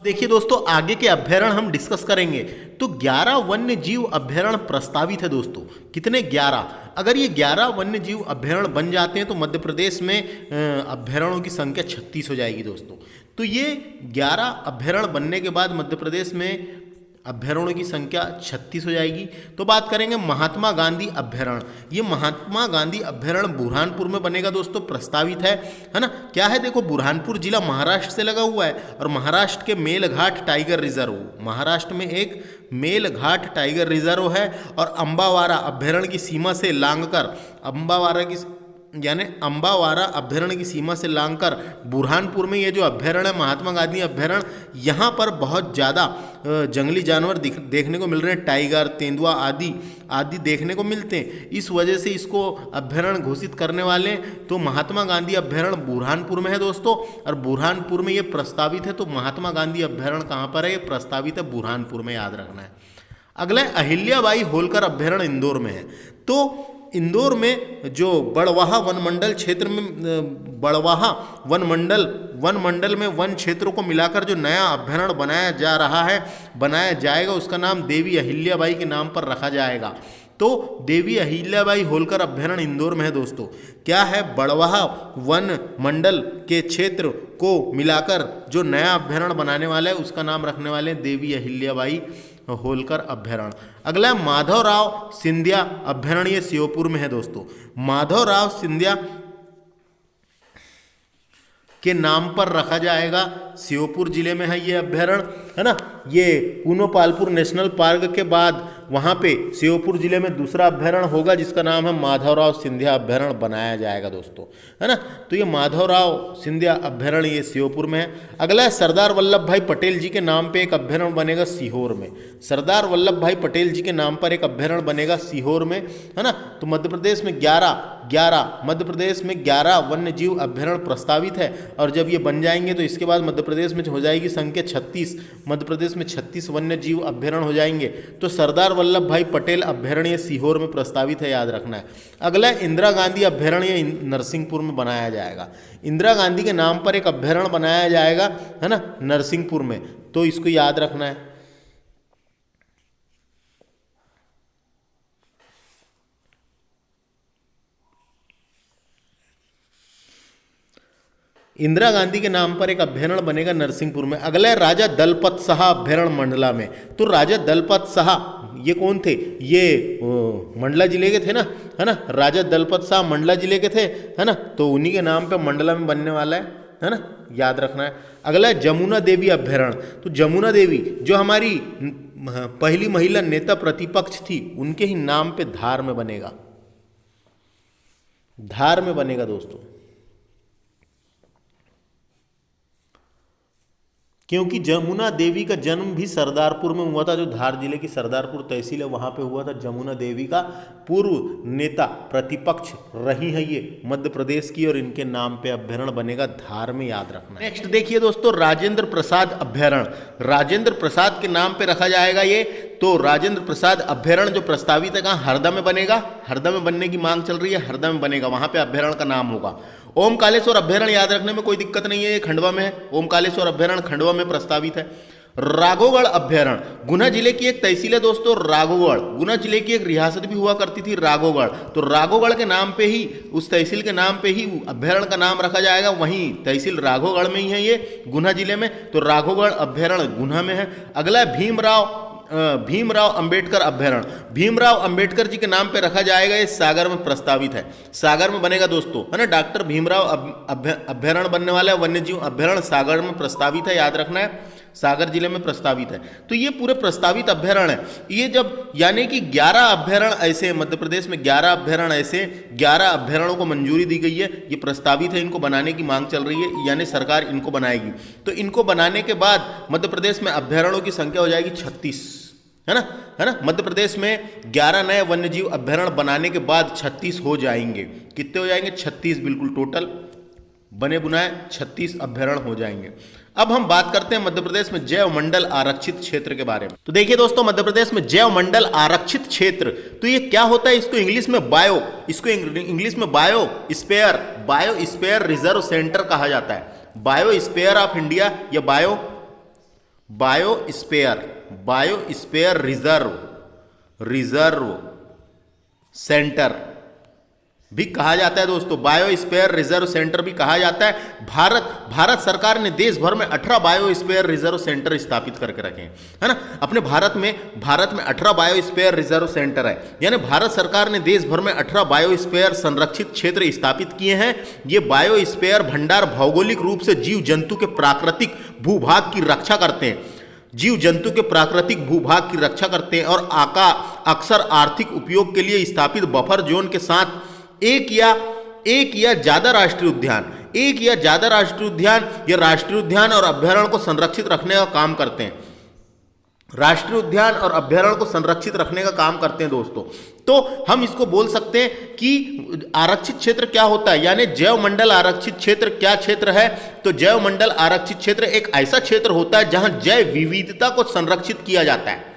देखिए दोस्तों, आगे के अभ्यारण्य हम डिस्कस करेंगे। तो 11 वन्य जीव अभ्यारण्य प्रस्तावित है दोस्तों। कितने? 11। अगर ये 11 वन्य जीव अभ्यारण्य बन जाते हैं तो मध्य प्रदेश में अभ्यारण्यों की संख्या 36 हो जाएगी दोस्तों। तो ये 11 अभ्यारण्य बनने के बाद मध्य प्रदेश में अभ्यारण्यों की संख्या 36 हो जाएगी। तो बात करेंगे महात्मा गांधी अभ्यारण्य। ये महात्मा गांधी अभ्यारण्य बुरहानपुर में बनेगा दोस्तों, प्रस्तावित है ना। क्या है? देखो, बुरहानपुर जिला महाराष्ट्र से लगा हुआ है और महाराष्ट्र के मेलघाट टाइगर रिजर्व, महाराष्ट्र में एक मेलघाट टाइगर रिजर्व है और अम्बावारा अभ्यारण्य की सीमा से लांघकर अम्बावारा अभ्यारण्य की सीमा से लांघकर बुरहानपुर में ये जो अभ्यारण्य है महात्मा गांधी अभ्यारण्य, यहाँ पर बहुत ज़्यादा जंगली जानवर देखने को मिल रहे हैं। टाइगर, तेंदुआ आदि देखने को मिलते हैं। इस वजह से इसको अभ्यारण्य घोषित करने वाले तो महात्मा गांधी अभ्यारण्य बुरहानपुर में है दोस्तों, और बुरहानपुर में ये प्रस्तावित है। तो महात्मा गांधी अभ्यारण्य कहाँ पर है? ये प्रस्तावित है बुरहानपुर में, याद रखना है। अगला है अहिल्याबाई होलकर अभ्यारण्य, इंदौर में है। तो इंदौर में जो बड़वाहा वनमंडल क्षेत्र में, बड़वाहा वनमंडल में वन क्षेत्रों को मिलाकर जो नया अभ्यारण्य बनाया जाएगा, उसका नाम देवी अहिल्याबाई के नाम पर रखा जाएगा। तो देवी अहिल्याबाई होलकर अभ्यारण्य इंदौर में है दोस्तों। क्या है? बड़वाहा वन मंडल के क्षेत्र को मिलाकर जो नया अभ्यारण्य बनाने वाला है उसका नाम रखने वाले हैं देवी अहिल्याबाई होलकर अभ्यारण्य। अगला है माधवराव सिंधिया अभ्यारण्य, ये श्योपुर में है दोस्तों। माधवराव सिंधिया के नाम पर रखा जाएगा, श्योपुर जिले में है ये अभ्यारण्य, है ना। ये पूनोपालपुर नेशनल पार्क के बाद वहाँ पे श्योपुर जिले में दूसरा अभ्यारण्य होगा जिसका नाम है माधवराव सिंधिया अभ्यारण्य बनाया जाएगा दोस्तों, है ना। तो ये माधवराव सिंधिया अभ्यारण्य ये श्योपुर में है। अगला है सरदार वल्लभ भाई पटेल जी के नाम पे एक अभ्यारण्य बनेगा सीहोर में। सरदार वल्लभ भाई पटेल जी के नाम पर एक अभ्यारण्य बनेगा सीहोर में, है ना। तो मध्य प्रदेश में 11 वन्य जीव अभ्यारण्य प्रस्तावित है और जब ये बन जाएंगे तो इसके बाद मध्य प्रदेश में हो जाएगी संख्या 36। मध्य प्रदेश में 36 वन्य जीव अभ्यारण्य हो जाएंगे। तो सरदार वल्लभ भाई पटेल अभ्यारण्य सीहोर में प्रस्तावित है, याद रखना है। अगला इंदिरा गांधी अभ्यारण्य नरसिंहपुर में बनाया जाएगा। इंदिरा गांधी के नाम पर एक अभ्यारण्य बनाया जाएगा, है ना, नरसिंहपुर में। तो इसको याद रखना है। इंदिरा गांधी के नाम पर एक अभ्यारण्य बनेगा नरसिंहपुर में। अगला है राजा दलपत शाह अभ्यारण्य मंडला में। तो राजा दलपत शाह ये कौन थे? ये मंडला जिले के थे ना, है ना। राजा दलपत शाह मंडला जिले के थे, है ना। तो उन्हीं के नाम पे मंडला में बनने वाला है ना, याद रखना है। अगला है जमुना देवी अभ्यारण्य। तो जमुना देवी जो हमारी पहली महिला नेता प्रतिपक्ष थी, उनके ही नाम पे धार में बनेगा, धार में बनेगा दोस्तों। क्योंकि जमुना देवी का जन्म भी सरदारपुर में हुआ था, जो धार जिले की सरदारपुर तहसील है वहाँ पे हुआ था। जमुना देवी का पूर्व नेता प्रतिपक्ष रही है ये मध्य प्रदेश की, और इनके नाम पे अभ्यारण्य बनेगा धार में, याद रखना। नेक्स्ट देखिए दोस्तों, राजेंद्र प्रसाद अभ्यारण्य। राजेंद्र प्रसाद के नाम पे रखा जाएगा ये। तो राजेंद्र प्रसाद अभ्यारण्य जो प्रस्तावित है कहाँ? हरदा में बनेगा। हरदा में बनने की मांग चल रही है, हरदा में बनेगा, वहाँ पे अभ्यारण्य का नाम होगा। ओमकालेश्वर अभ्यारण्य याद रखने में कोई दिक्कत नहीं है, ये खंडवा में है। ओमकालेश्वर अभ्यारण्य खंडवा में प्रस्तावित है। राघोगढ़ अभ्यारण्य गुना जिले की एक तहसील है दोस्तों। राघोगढ़ गुना जिले की एक रियासत भी हुआ करती थी, राघोगढ़। तो राघोगढ़ के नाम पे ही, उस तहसील के नाम पे ही अभ्यारण्य का नाम रखा जाएगा। वहीं तहसील राघोगढ़ में ही है ये, गुना जिले में। तो राघोगढ़ अभ्यारण्य गुना में है। अगला है भीमराव अंबेडकर अभ्यारण्य। भीमराव अंबेडकर जी के नाम पे रखा जाएगा, ये सागर में प्रस्तावित है, सागर में बनेगा दोस्तों, है ना। डॉक्टर भीमराव अभ्यारण्य बनने वाला है, वन्यजीव अभ्यारण्य सागर में प्रस्तावित है, याद रखना है। सागर जिले में प्रस्तावित है। तो ये पूरे प्रस्तावित अभ्यारण्य है। ये जब यानी कि 11 अभ्यारण्य ऐसे मध्य प्रदेश में 11 अभ्यारण्य ऐसे 11 अभ्यारण्यों को मंजूरी दी गई है। ये प्रस्तावित है, इनको बनाने की मांग चल रही है, यानी सरकार इनको बनाएगी। तो इनको बनाने के बाद मध्य प्रदेश में अभ्यारण्यों की संख्या हो जाएगी 36, है ना। मध्य प्रदेश में 11 नए वन्यजीव अभ्यारण्य बनाने के बाद 36 हो जाएंगे। कितने हो जाएंगे? 36 बिल्कुल टोटल बने बुनाए 36 अभ्यारण्य हो जाएंगे। अब हम बात करते हैं मध्य प्रदेश में जैव मंडल आरक्षित क्षेत्र के बारे में। तो देखिए दोस्तों, मध्य प्रदेश में जैव मंडल आरक्षित क्षेत्र, तो ये क्या होता है? इसको इंग्लिश में बायोस्फीयर रिजर्व सेंटर कहा जाता है। बायोस्फीयर ऑफ इंडिया या बायोस्फीयर रिजर्व सेंटर भी कहा जाता है दोस्तों। बायोस्फीयर रिजर्व सेंटर भी कहा जाता है। भारत सरकार ने देश भर में 18 बायोस्फीयर रिजर्व सेंटर स्थापित करके रखे हैं, है ना। अपने भारत में 18 बायोस्फीयर रिजर्व सेंटर है, यानी भारत सरकार ने देश भर में 18 बायोस्फीयर संरक्षित क्षेत्र स्थापित किए हैं। ये बायोस्फीयर भंडार भौगोलिक रूप से जीव जंतु के प्राकृतिक भूभाग की रक्षा करते हैं, और अक्सर आर्थिक उपयोग के लिए स्थापित बफर जोन के साथ एक या ज्यादा राष्ट्रीय उद्यान और अभ्यारण्य को संरक्षित रखने का काम करते हैं। दोस्तों, तो हम इसको बोल सकते हैं कि आरक्षित क्षेत्र क्या होता है, यानी जैव मंडल आरक्षित क्षेत्र क्या क्षेत्र है? तो जैव मंडल आरक्षित क्षेत्र एक ऐसा क्षेत्र होता है जहां जैव विविधता को संरक्षित किया जाता है।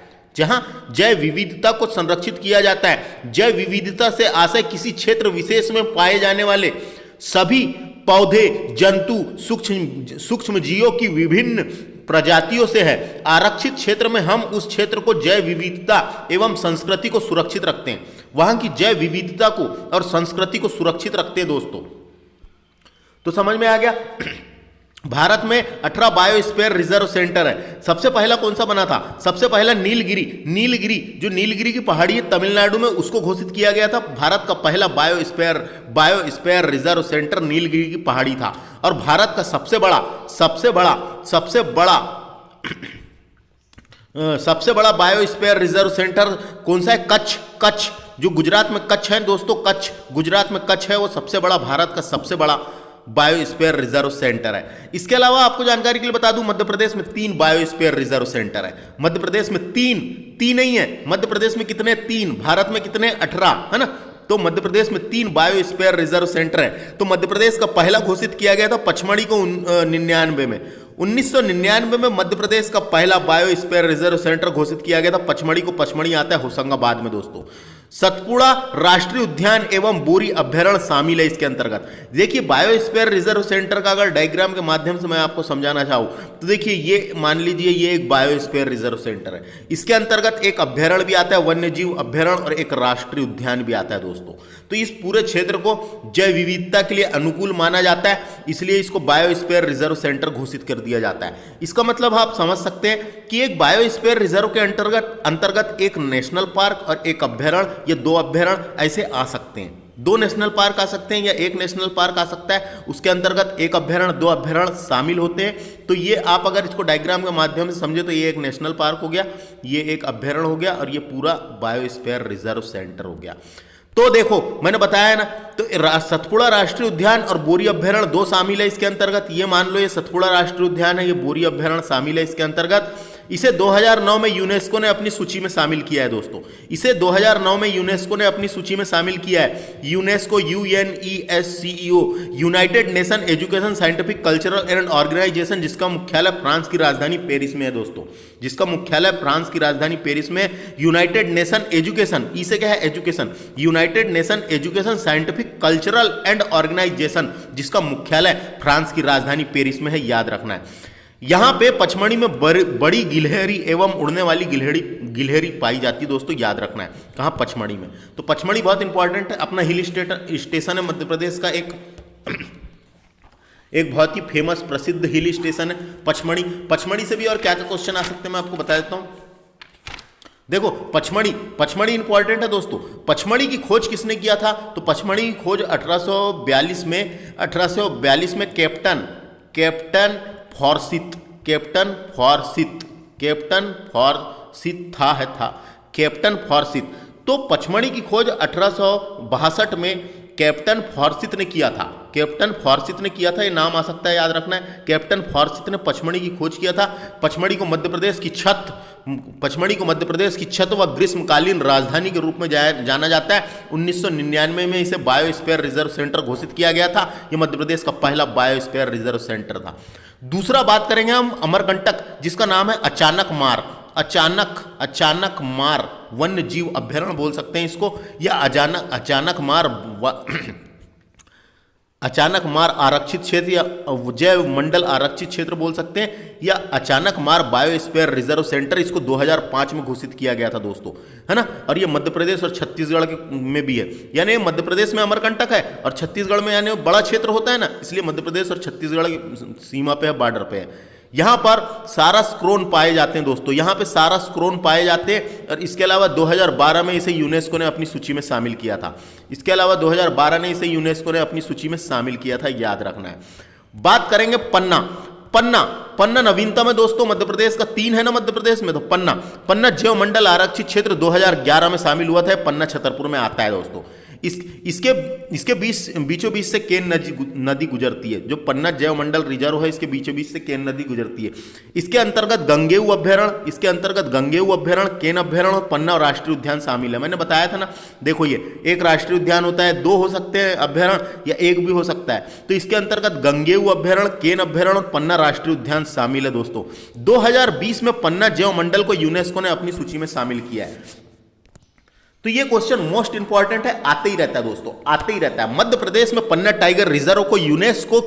जैव विविधता से आशय किसी क्षेत्र विशेष में पाए जाने वाले सभी पौधे, जंतु, सूक्ष्म जीवों की विभिन्न प्रजातियों से है। आरक्षित क्षेत्र में हम उस क्षेत्र को जैव विविधता एवं संस्कृति को सुरक्षित रखते हैं, वहां की जैव विविधता को और संस्कृति को सुरक्षित रखते हैं दोस्तों। तो समझ में आ गया। भारत में 18 बायोस्फीयर रिजर्व सेंटर है। सबसे पहला कौन सा बना था? सबसे पहला नीलगिरी की पहाड़ी है तमिलनाडु में, उसको घोषित किया गया था। भारत का पहला बायोस्फीयर रिजर्व सेंटर नीलगिरी की पहाड़ी था। और भारत का सबसे बड़ा बायोस्फीयर रिजर्व सेंटर कौन सा है? कच्छ, जो गुजरात में कच्छ है दोस्तों। गुजरात में कच्छ है, वो सबसे बड़ा, भारत का सबसे बड़ा बायोस्फीयर रिजर्व सेंटर है। इसके अलावा आपको जानकारी के लिए बता दूं, मध्य प्रदेश में 3 बायोस्फीयर रिजर्व सेंटर है। मध्य प्रदेश में 3 नहीं है, मध्य प्रदेश में कितने? 3। भारत में कितने? 18, है ना। तो मध्य प्रदेश में 3 बायोस्फीयर रिजर्व सेंटर है। तो मध्य प्रदेश का पहला घोषित किया गया था पचमढ़ी को 1999 में मध्य प्रदेश का पहला बायोस्फीयर रिजर्व सेंटर घोषित किया गया था पचमढ़ी को। पचमढ़ी आता है होशंगाबाद में दोस्तों। सतपुड़ा राष्ट्रीय उद्यान एवं बोरी अभ्यारण्य शामिल है इसके अंतर्गत। देखिए, बायोस्फीयर रिजर्व सेंटर का अगर डायग्राम के माध्यम से मैं आपको समझाना चाहूँ तो देखिए, ये मान लीजिए ये एक बायोस्फीयर रिजर्व सेंटर है। इसके अंतर्गत एक अभ्यारण्य भी आता है, वन्यजीव अभ्यारण्य, और एक राष्ट्रीय उद्यान भी आता है दोस्तों। तो इस पूरे क्षेत्र को जैव विविधता के लिए अनुकूल माना जाता है, इसलिए इसको बायोस्फीयर रिजर्व सेंटर घोषित कर दिया जाता है। इसका मतलब आप समझ सकते हैं कि एक बायोस्फीयर रिजर्व के अंतर्गत एक नेशनल पार्क और एक अभ्यारण्य या 2 अभ्यारण्य ऐसे आ सकते हैं। 2 नेशनल पार्क आ सकते हैं या एक नेशनल पार्क आ सकता है, उसके अंतर्गत एक अभ्यारण्य 2 अभ्यारण्य शामिल होते हैं। तो ये आप अगर इसको डायग्राम के माध्यम से समझे तो ये एक नेशनल पार्क हो गया, ये एक अभ्यारण्य हो गया, और ये पूरा बायोस्फीयर रिजर्व सेंटर हो गया। तो देखो, मैंने बताया ना, तो सतपुड़ा राष्ट्रीय उद्यान और बोरी अभ्यारण्य 2 शामिल है इसके अंतर्गत। ये मान लो ये सतपुड़ा राष्ट्रीय उद्यान है, ये बोरी अभ्यारण्य शामिल है इसके अंतर्गत। इसे 2009 में यूनेस्को ने अपनी सूची में शामिल किया है दोस्तों। इसे 2009 में यूनेस्को ने अपनी सूची में शामिल किया है। UNESCO UNESCO, United Nation education scientific cultural and organisation, जिसका मुख्यालय फ्रांस की राजधानी पेरिस में है दोस्तों। जिसका मुख्यालय फ्रांस की राजधानी पेरिस में। यूनाइटेड नेशन एजुकेशन, ई से क्या है? Education. United Nation education scientific cultural and organisation, जिसका मुख्यालय फ्रांस की राजधानी पेरिस में है, याद रखना है। यहां पे पचमढ़ी में बड़ी गिलहरी एवं उड़ने वाली गिलहरी पाई जाती है दोस्तों, याद रखना है। कहां? पचमढ़ी में। तो पचमढ़ी बहुत इंपॉर्टेंट है, अपना हिल स्टेशन है मध्य प्रदेश का, एक बहुत ही फेमस प्रसिद्ध हिल स्टेशन है पचमढ़ी से भी और क्या क्या क्वेश्चन आ सकते हैं मैं आपको बता देता हूं। देखो, पचमढ़ी इंपॉर्टेंट है दोस्तों। पचमढ़ी की खोज किसने किया था? तो पचमढ़ी की खोज 1842 में कैप्टन कैप्टन फॉरसिथ था कैप्टन फॉरसिथ। तो पचमढ़ी की खोज 1862 में कैप्टन फॉरसिथ ने किया था। कैप्टन फॉरसिथ ने किया था, ये नाम आ सकता है, याद रखना है। कैप्टन फॉरसिथ ने पचमढ़ी की खोज किया था। पचमढ़ी को मध्य प्रदेश की छत व ग्रीष्मकालीन राजधानी के रूप में जाना जाता है। 1999 में इसे बायोस्फीयर रिजर्व सेंटर घोषित किया गया था। ये मध्य प्रदेश का पहला बायोस्फीयर रिजर्व सेंटर था। दूसरा बात करेंगे हम अमरकंटक, जिसका नाम है अचानक मार वन्य जीव अभ्यारण्य बोल सकते हैं इसको, या अचानक मार आरक्षित क्षेत्र या जैव मंडल आरक्षित क्षेत्र बोल सकते हैं, या अचानक मार बायोस्फीयर रिजर्व सेंटर। इसको 2005 में घोषित किया गया था दोस्तों, है ना। और ये मध्य प्रदेश और छत्तीसगढ़ में भी है, यानी मध्य प्रदेश में अमरकंटक है और छत्तीसगढ़ में यानी बड़ा क्षेत्र होता है ना, इसलिए मध्य प्रदेश और छत्तीसगढ़ की सीमा पे है, बॉर्डर पे है। यहाँ पर सारस क्रोन पाए जाते हैं दोस्तों, यहाँ पे सारस क्रोन पाए जाते हैं। और इसके अलावा 2012 में इसे यूनेस्को ने अपनी सूची में शामिल किया था। याद रखना है। बात करेंगे पन्ना नवीनतम है दोस्तों मध्य प्रदेश का, 3 है ना मध्य प्रदेश में, तो पन्ना जैव मंडल आरक्षित क्षेत्र 2011 में शामिल हुआ था। पन्ना छतरपुर में आता है दोस्तों। इसके बीचों बीच से केन नदी गुजरती है। जो पन्ना जैव मंडल रिजर्व है, इसके बीचों बीच से केन नदी गुजरती है। इसके अंतर्गत गंगेऊ अभ्यारण्य, केन अभ्यारण्य और पन्ना राष्ट्रीय उद्यान शामिल है। मैंने बताया था ना, देखो ये एक राष्ट्रीय उद्यान होता है, 2 हो सकते हैं अभ्यारण्य या 1 भी हो सकता है। तो इसके अंतर्गत गंगेऊ अभ्यारण्य, केन अभ्यारण्य और पन्ना राष्ट्रीय उद्यान शामिल है दोस्तों। 2020 में पन्ना जैव मंडल को यूनेस्को ने अपनी सूची में शामिल किया है। तो ये क्वेश्चन मोस्ट इंपॉर्टेंट है, आते ही रहता है दोस्तों, आते ही रहता है। मध्य प्रदेश में पन्ना टाइगर रिजर्व को यूनेस्को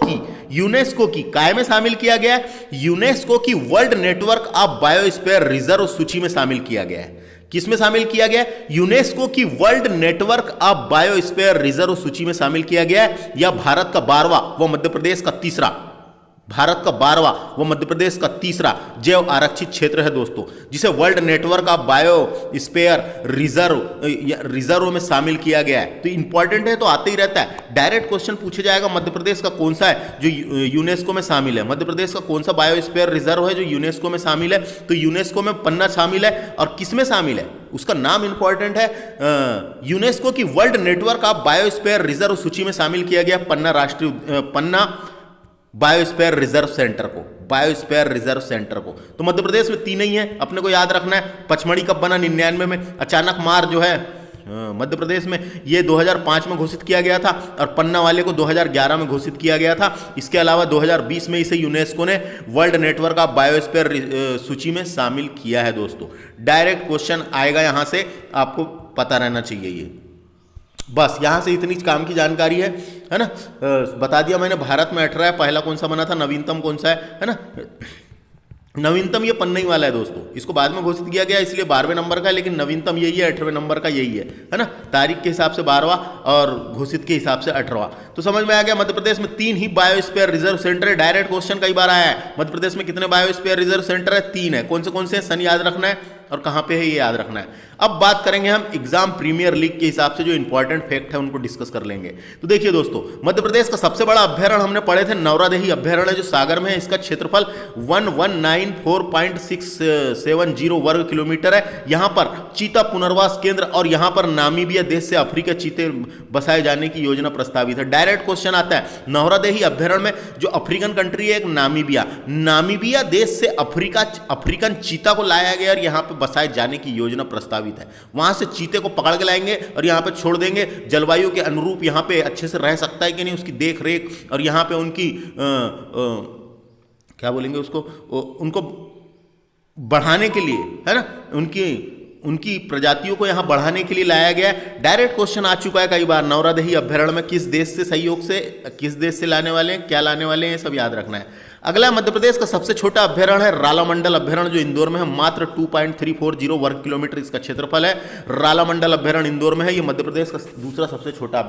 की काय में शामिल किया गया है? यूनेस्को की world network of biosphere reserve सूची में शामिल किया गया है। किस में शामिल किया गया है? यूनेस्को की world network of biosphere reserve सूची में शामिल किया गया है। या भारत का 12वां व मध्य प्रदेश का तीसरा जैव आरक्षित क्षेत्र है दोस्तों, जिसे world network of biosphere reserve में शामिल किया गया है। तो इंपॉर्टेंट है, तो आते ही रहता है। डायरेक्ट क्वेश्चन पूछा जाएगा, मध्य प्रदेश का कौन सा है जो यूनेस्को में शामिल है? मध्य प्रदेश का कौन सा बायोस्फीयर रिजर्व है जो यूनेस्को में शामिल है? तो यूनेस्को में पन्ना शामिल है। और किस में शामिल है उसका नाम इंपॉर्टेंट है। यूनेस्को की world network of biosphere reserve सूची में शामिल किया गया पन्ना बायोस्फीयर रिजर्व सेंटर को। तो मध्य प्रदेश में 3 ही है, अपने को याद रखना है। पचमढ़ी कब बना? 99 में। अचानक मार जो है मध्य प्रदेश में, ये 2005 में घोषित किया गया था। और पन्ना वाले को 2011 में घोषित किया गया था। इसके अलावा 2020 में इसे यूनेस्को ने वर्ल्ड नेटवर्क ऑफ बायोस्फीयर सूची में शामिल किया है दोस्तों। डायरेक्ट क्वेश्चन आएगा, यहां से आपको पता रहना चाहिए ये। बस यहां से इतनी काम की जानकारी है ना। बता दिया मैंने, भारत में 18 है, पहला कौन सा बना था, नवीनतम कौन सा है ना। नवीनतम ये पन्ना ही वाला है दोस्तों, इसको बाद में घोषित किया गया इसलिए 12वें नंबर का है, लेकिन नवीनतम यही है, 18वें नंबर का यही है ना। तारीख के हिसाब से 12वां और घोषित के हिसाब से 18वां। तो समझ में आ गया, मध्य प्रदेश में 3 ही बायोस्फीयर रिजर्व सेंटर है। डायरेक्ट क्वेश्चन कई बार आया है, मध्य प्रदेश में कितने बायोस्फीयर रिजर्व सेंटर है? 3 है। कौन से सन याद रखना है और कहां पे है ये याद रखना है। अब बात करेंगे हम एग्जाम प्रीमियर लीग के हिसाब से जो इंपॉर्टेंट फैक्ट है उनको डिस्कस कर लेंगे। तो देखिए दोस्तों, मध्य प्रदेश का सबसे बड़ा अभ्यारण्य हमने पढ़े थे नौरादेही अभ्यारण्य, जो सागर में है। इसका क्षेत्रफल 1194.670 वर्ग किलोमीटर है। यहां पर चीता पुनर्वास केंद्र और यहां पर नामीबिया देश से अफ्रीका चीते बसाए जाने की योजना प्रस्तावित है। डायरेक्ट क्वेश्चन आता है, नौरादेही अभ्यारण्य में जो अफ्रीकन कंट्री है एक नामीबिया देश से अफ्रीकन चीता को लाया गया और यहां पर बसाए जाने की योजना प्रस्तावित है। वहां से चीते को पकड़ के लाएंगे और यहां पे छोड़ देंगे। जलवायु के अनुरूप यहां पे अच्छे से रह सकता है कि नहीं, उसकी देख रेख और यहां पे उनकी क्या बोलेंगे उसको, उनको बढ़ाने के लिए, है ना, उनकी प्रजातियों को यहां बढ़ाने के लिए लाया गया है। डायरेक्ट क्वेश्चन आ चुका है कई बार, नौरादेही अभ्यारण्य में किस देश से सहयोग से, किस देश से लाने वाले हैं, क्या लाने वाले हैं, सब याद रखना है। अगला मध्य प्रदेश का सबसे छोटा अभ्यारण्य है रालामंडल अभ्यारण्य, जो इंदौर में है। मात्र 2.340 वर्ग किलोमीटर इसका क्षेत्रफल है। रालामंडल अभ्यारण्य इंदौर में है। ये मध्य प्रदेश का दूसरा सबसे छोटा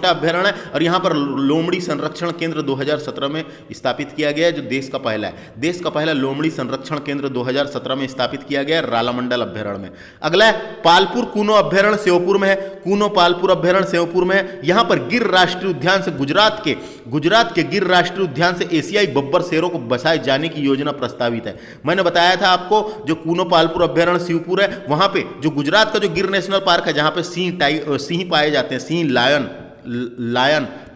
अभ्यारण्य है। और यहाँ पर लोमड़ी संरक्षण केंद्र 2017 में स्थापित किया गया है, जो देश का पहला है। देश का पहला लोमड़ी संरक्षण केंद्र 2017 में स्थापित किया गया है रालामंडल अभ्यारण्य में। अगला है पालपुर कूनो अभ्यारण्य, श्योपुर में है। कूनो पालपुर अभ्यारण्य श्योपुर में है। यहाँ पर गिर राष्ट्रीय उद्यान से गुजरात के गुजरात के गिर राष्ट्रीय उद्यान से एशियाई बब्बर शेरों को बसाए जाने की योजना प्रस्तावित है। मैंने बताया था आपको जो कूनो पालपुर अभ्यारण्य शिवपुर है, वहां पे जो गुजरात का जो गिर नेशनल पार्क है, जहां पे सिंह पाए जाते हैं, सिंह,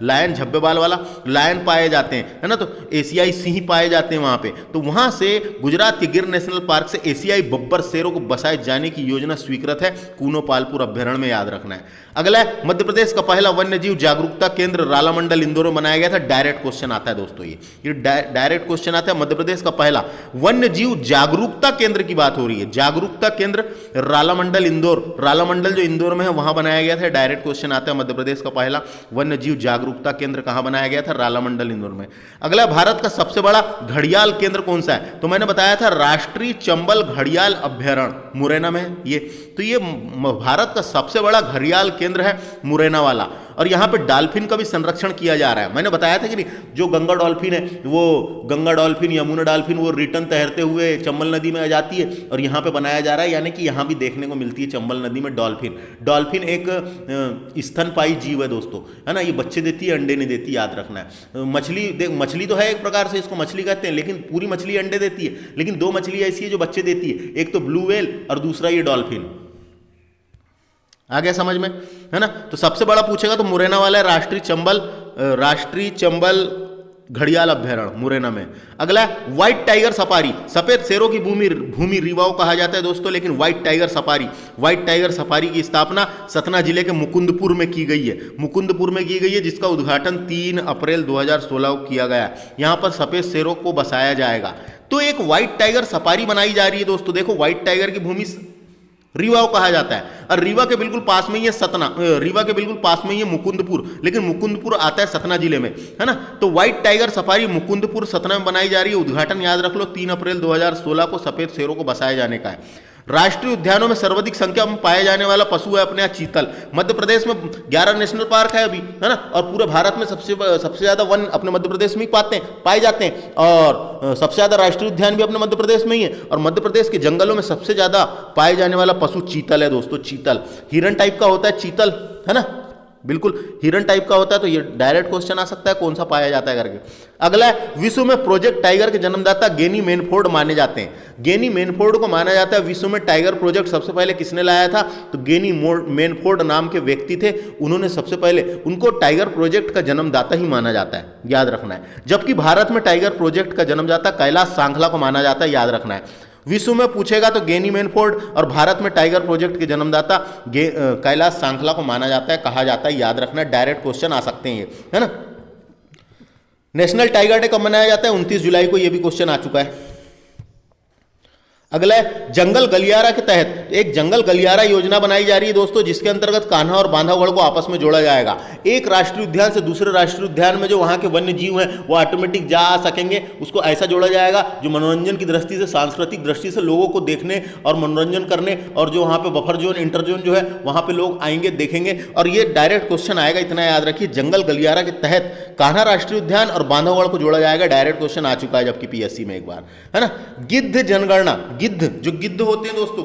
लायन झब्बे बाल वाला लायन पाए जाते हैं, है ना, तो एशियाई सिंह पाए जाते हैं वहां पे। तो वहां से गुजरात के गिर नेशनल पार्क से एशियाई बब्बर शेरों को बसाए जाने की योजना स्वीकृत है, कूनो पालपुर अभ्यारण्य में, याद रखना है। अगला है मध्य प्रदेश का पहला वन्य जीव जागरूकता केंद्र रालामंडल इंदौर में बनाया गया था। डायरेक्ट क्वेश्चन आता है दोस्तों, ये डायरेक्ट क्वेश्चन आता है। मध्य प्रदेश का पहला वन्य जीव जागरूकता केंद्र की बात हो रही है, जागरूकता केंद्र रालामंडल इंदौर, रालामंडल जो इंदौर में है वहां बनाया गया था। डायरेक्ट क्वेश्चन आता है, मध्य प्रदेश का पहला वन्य जीव जागरूकता केंद्र कहां बनाया गया था? रालामंडल इंदौर में। अगला, भारत का सबसे बड़ा घड़ियाल केंद्र कौन सा है? तो मैंने बताया था राष्ट्रीय चंबल घड़ियाल अभ्यारण्य मुरैना में है ये। तो ये भारत का सबसे बड़ा घड़ियाल केंद्र है मुरैना वाला, और यहाँ पे डॉल्फिन का भी संरक्षण किया जा रहा है। मैंने बताया था कि नहीं, जो गंगा डॉल्फिन है, वो गंगा डॉल्फिन, यमुना डॉल्फिन, वो रिटर्न तैरते हुए चंबल नदी में आ जाती है, और यहाँ पे बनाया जा रहा है, यानी कि यहाँ भी देखने को मिलती है चंबल नदी में डॉल्फिन। डॉल्फिन एक स्तनपायी जीव है दोस्तों, है ना, ये बच्चे देती है, अंडे नहीं देती, याद रखना है। मछली तो है एक प्रकार से, इसको मछली कहते हैं, लेकिन पूरी मछली अंडे देती है, लेकिन दो मछली ऐसी है जो बच्चे देती है, एक तो ब्लू व्हेल और दूसरा ये डॉल्फिन। आ गया समझ में, है ना। तो सबसे बड़ा पूछेगा तो मुरैना वाला है राष्ट्रीय चंबल घड़ियाल अभ्यारण्य मुरैना में। अगला है व्हाइट टाइगर सफारी, सफेद शेरों की भूमि रीवाओं कहा जाता है दोस्तों, लेकिन व्हाइट टाइगर सफारी की स्थापना सतना जिले के मुकुंदपुर में की गई है, जिसका उद्घाटन 3 अप्रैल 2016 को किया गया। यहां पर सफेद शेरों को बसाया जाएगा। तो एक व्हाइट टाइगर सफारी बनाई जा रही है दोस्तों। देखो, व्हाइट टाइगर की भूमि रीवाओं कहा जाता है, और रीवा के बिल्कुल पास में ही है सतना, रीवा के बिल्कुल पास में ही है मुकुंदपुर, लेकिन मुकुंदपुर आता है सतना जिले में, है ना। तो white tiger safari Mukundpur Satna में बनाई जा रही है। उद्घाटन याद रख लो 3 अप्रैल 2016 को सफेद शेरों को बसाए जाने का है। राष्ट्रीय उद्यानों में सर्वाधिक संख्या में पाया जाने वाला पशु है अपने यहाँ चीतल। मध्य प्रदेश में 11 नेशनल पार्क है अभी, है ना, और पूरे भारत में सबसे ज्यादा वन अपने मध्य प्रदेश में ही पाए जाते हैं, और सबसे ज्यादा राष्ट्रीय उद्यान भी अपने मध्य प्रदेश में ही है। और मध्य प्रदेश के जंगलों में सबसे ज्यादा पाए जाने वाला पशु चीतल है दोस्तों, चीतल। हिरन टाइप का होता है चीतल, है ना, बिल्कुल हिरन टाइप का होता है। तो ये डायरेक्ट क्वेश्चन आ सकता है कौन सा पाया जाता है करके। अगला है, विश्व में प्रोजेक्ट टाइगर के जन्मदाता गेनी मेनफोर्ड माने जाते हैं। गेनी मेनफोर्ड को माना जाता है विश्व में टाइगर प्रोजेक्ट सबसे पहले किसने लाया था? तो गेनी मेनफोर्ड नाम के व्यक्ति थे, उन्होंने सबसे पहले, उनको टाइगर प्रोजेक्ट का जन्मदाता ही माना जाता है, याद रखना है। जबकि भारत में टाइगर प्रोजेक्ट का जन्मदाता कैलाश सांखला को माना जाता है, याद रखना है। विश्व में पूछेगा तो गेनी मेनफोर्ड, और भारत में टाइगर प्रोजेक्ट के जन्मदाता कैलाश सांखला को माना जाता है, कहा जाता है, याद रखना है। डायरेक्ट क्वेश्चन आ सकते हैं ये, है ना। नेशनल टाइगर डे कब मनाया जाता है? 29 जुलाई को, ये भी क्वेश्चन आ चुका है। अगला है, जंगल गलियारा के तहत एक जंगल गलियारा योजना बनाई जा रही है दोस्तों, जिसके अंतर्गत कान्हा और बांधवगढ़ को आपस में जोड़ा जाएगा। एक राष्ट्रीय उद्यान से दूसरे राष्ट्रीय उद्यान में जो वहां के वन्य जीव हैं वो ऑटोमेटिक जा आ सकेंगे, उसको ऐसा जोड़ा जाएगा जो मनोरंजन की दृष्टि से, सांस्कृतिक दृष्टि से लोगों को देखने और मनोरंजन करने, और जो वहां पे बफर जोन, इंटर जोन जो है वहां पे लोग आएंगे, देखेंगे। और ये डायरेक्ट क्वेश्चन आएगा, इतना याद रखिए, जंगल गलियारा के तहत कान्हा राष्ट्रीय उद्यान और बांधवगढ़ को जोड़ा जाएगा। डायरेक्ट क्वेश्चन आ चुका है जबकि पीएससी में एक बार, है ना। गिद्ध जनगणना, जो गिद्ध होते हैं दोस्तों,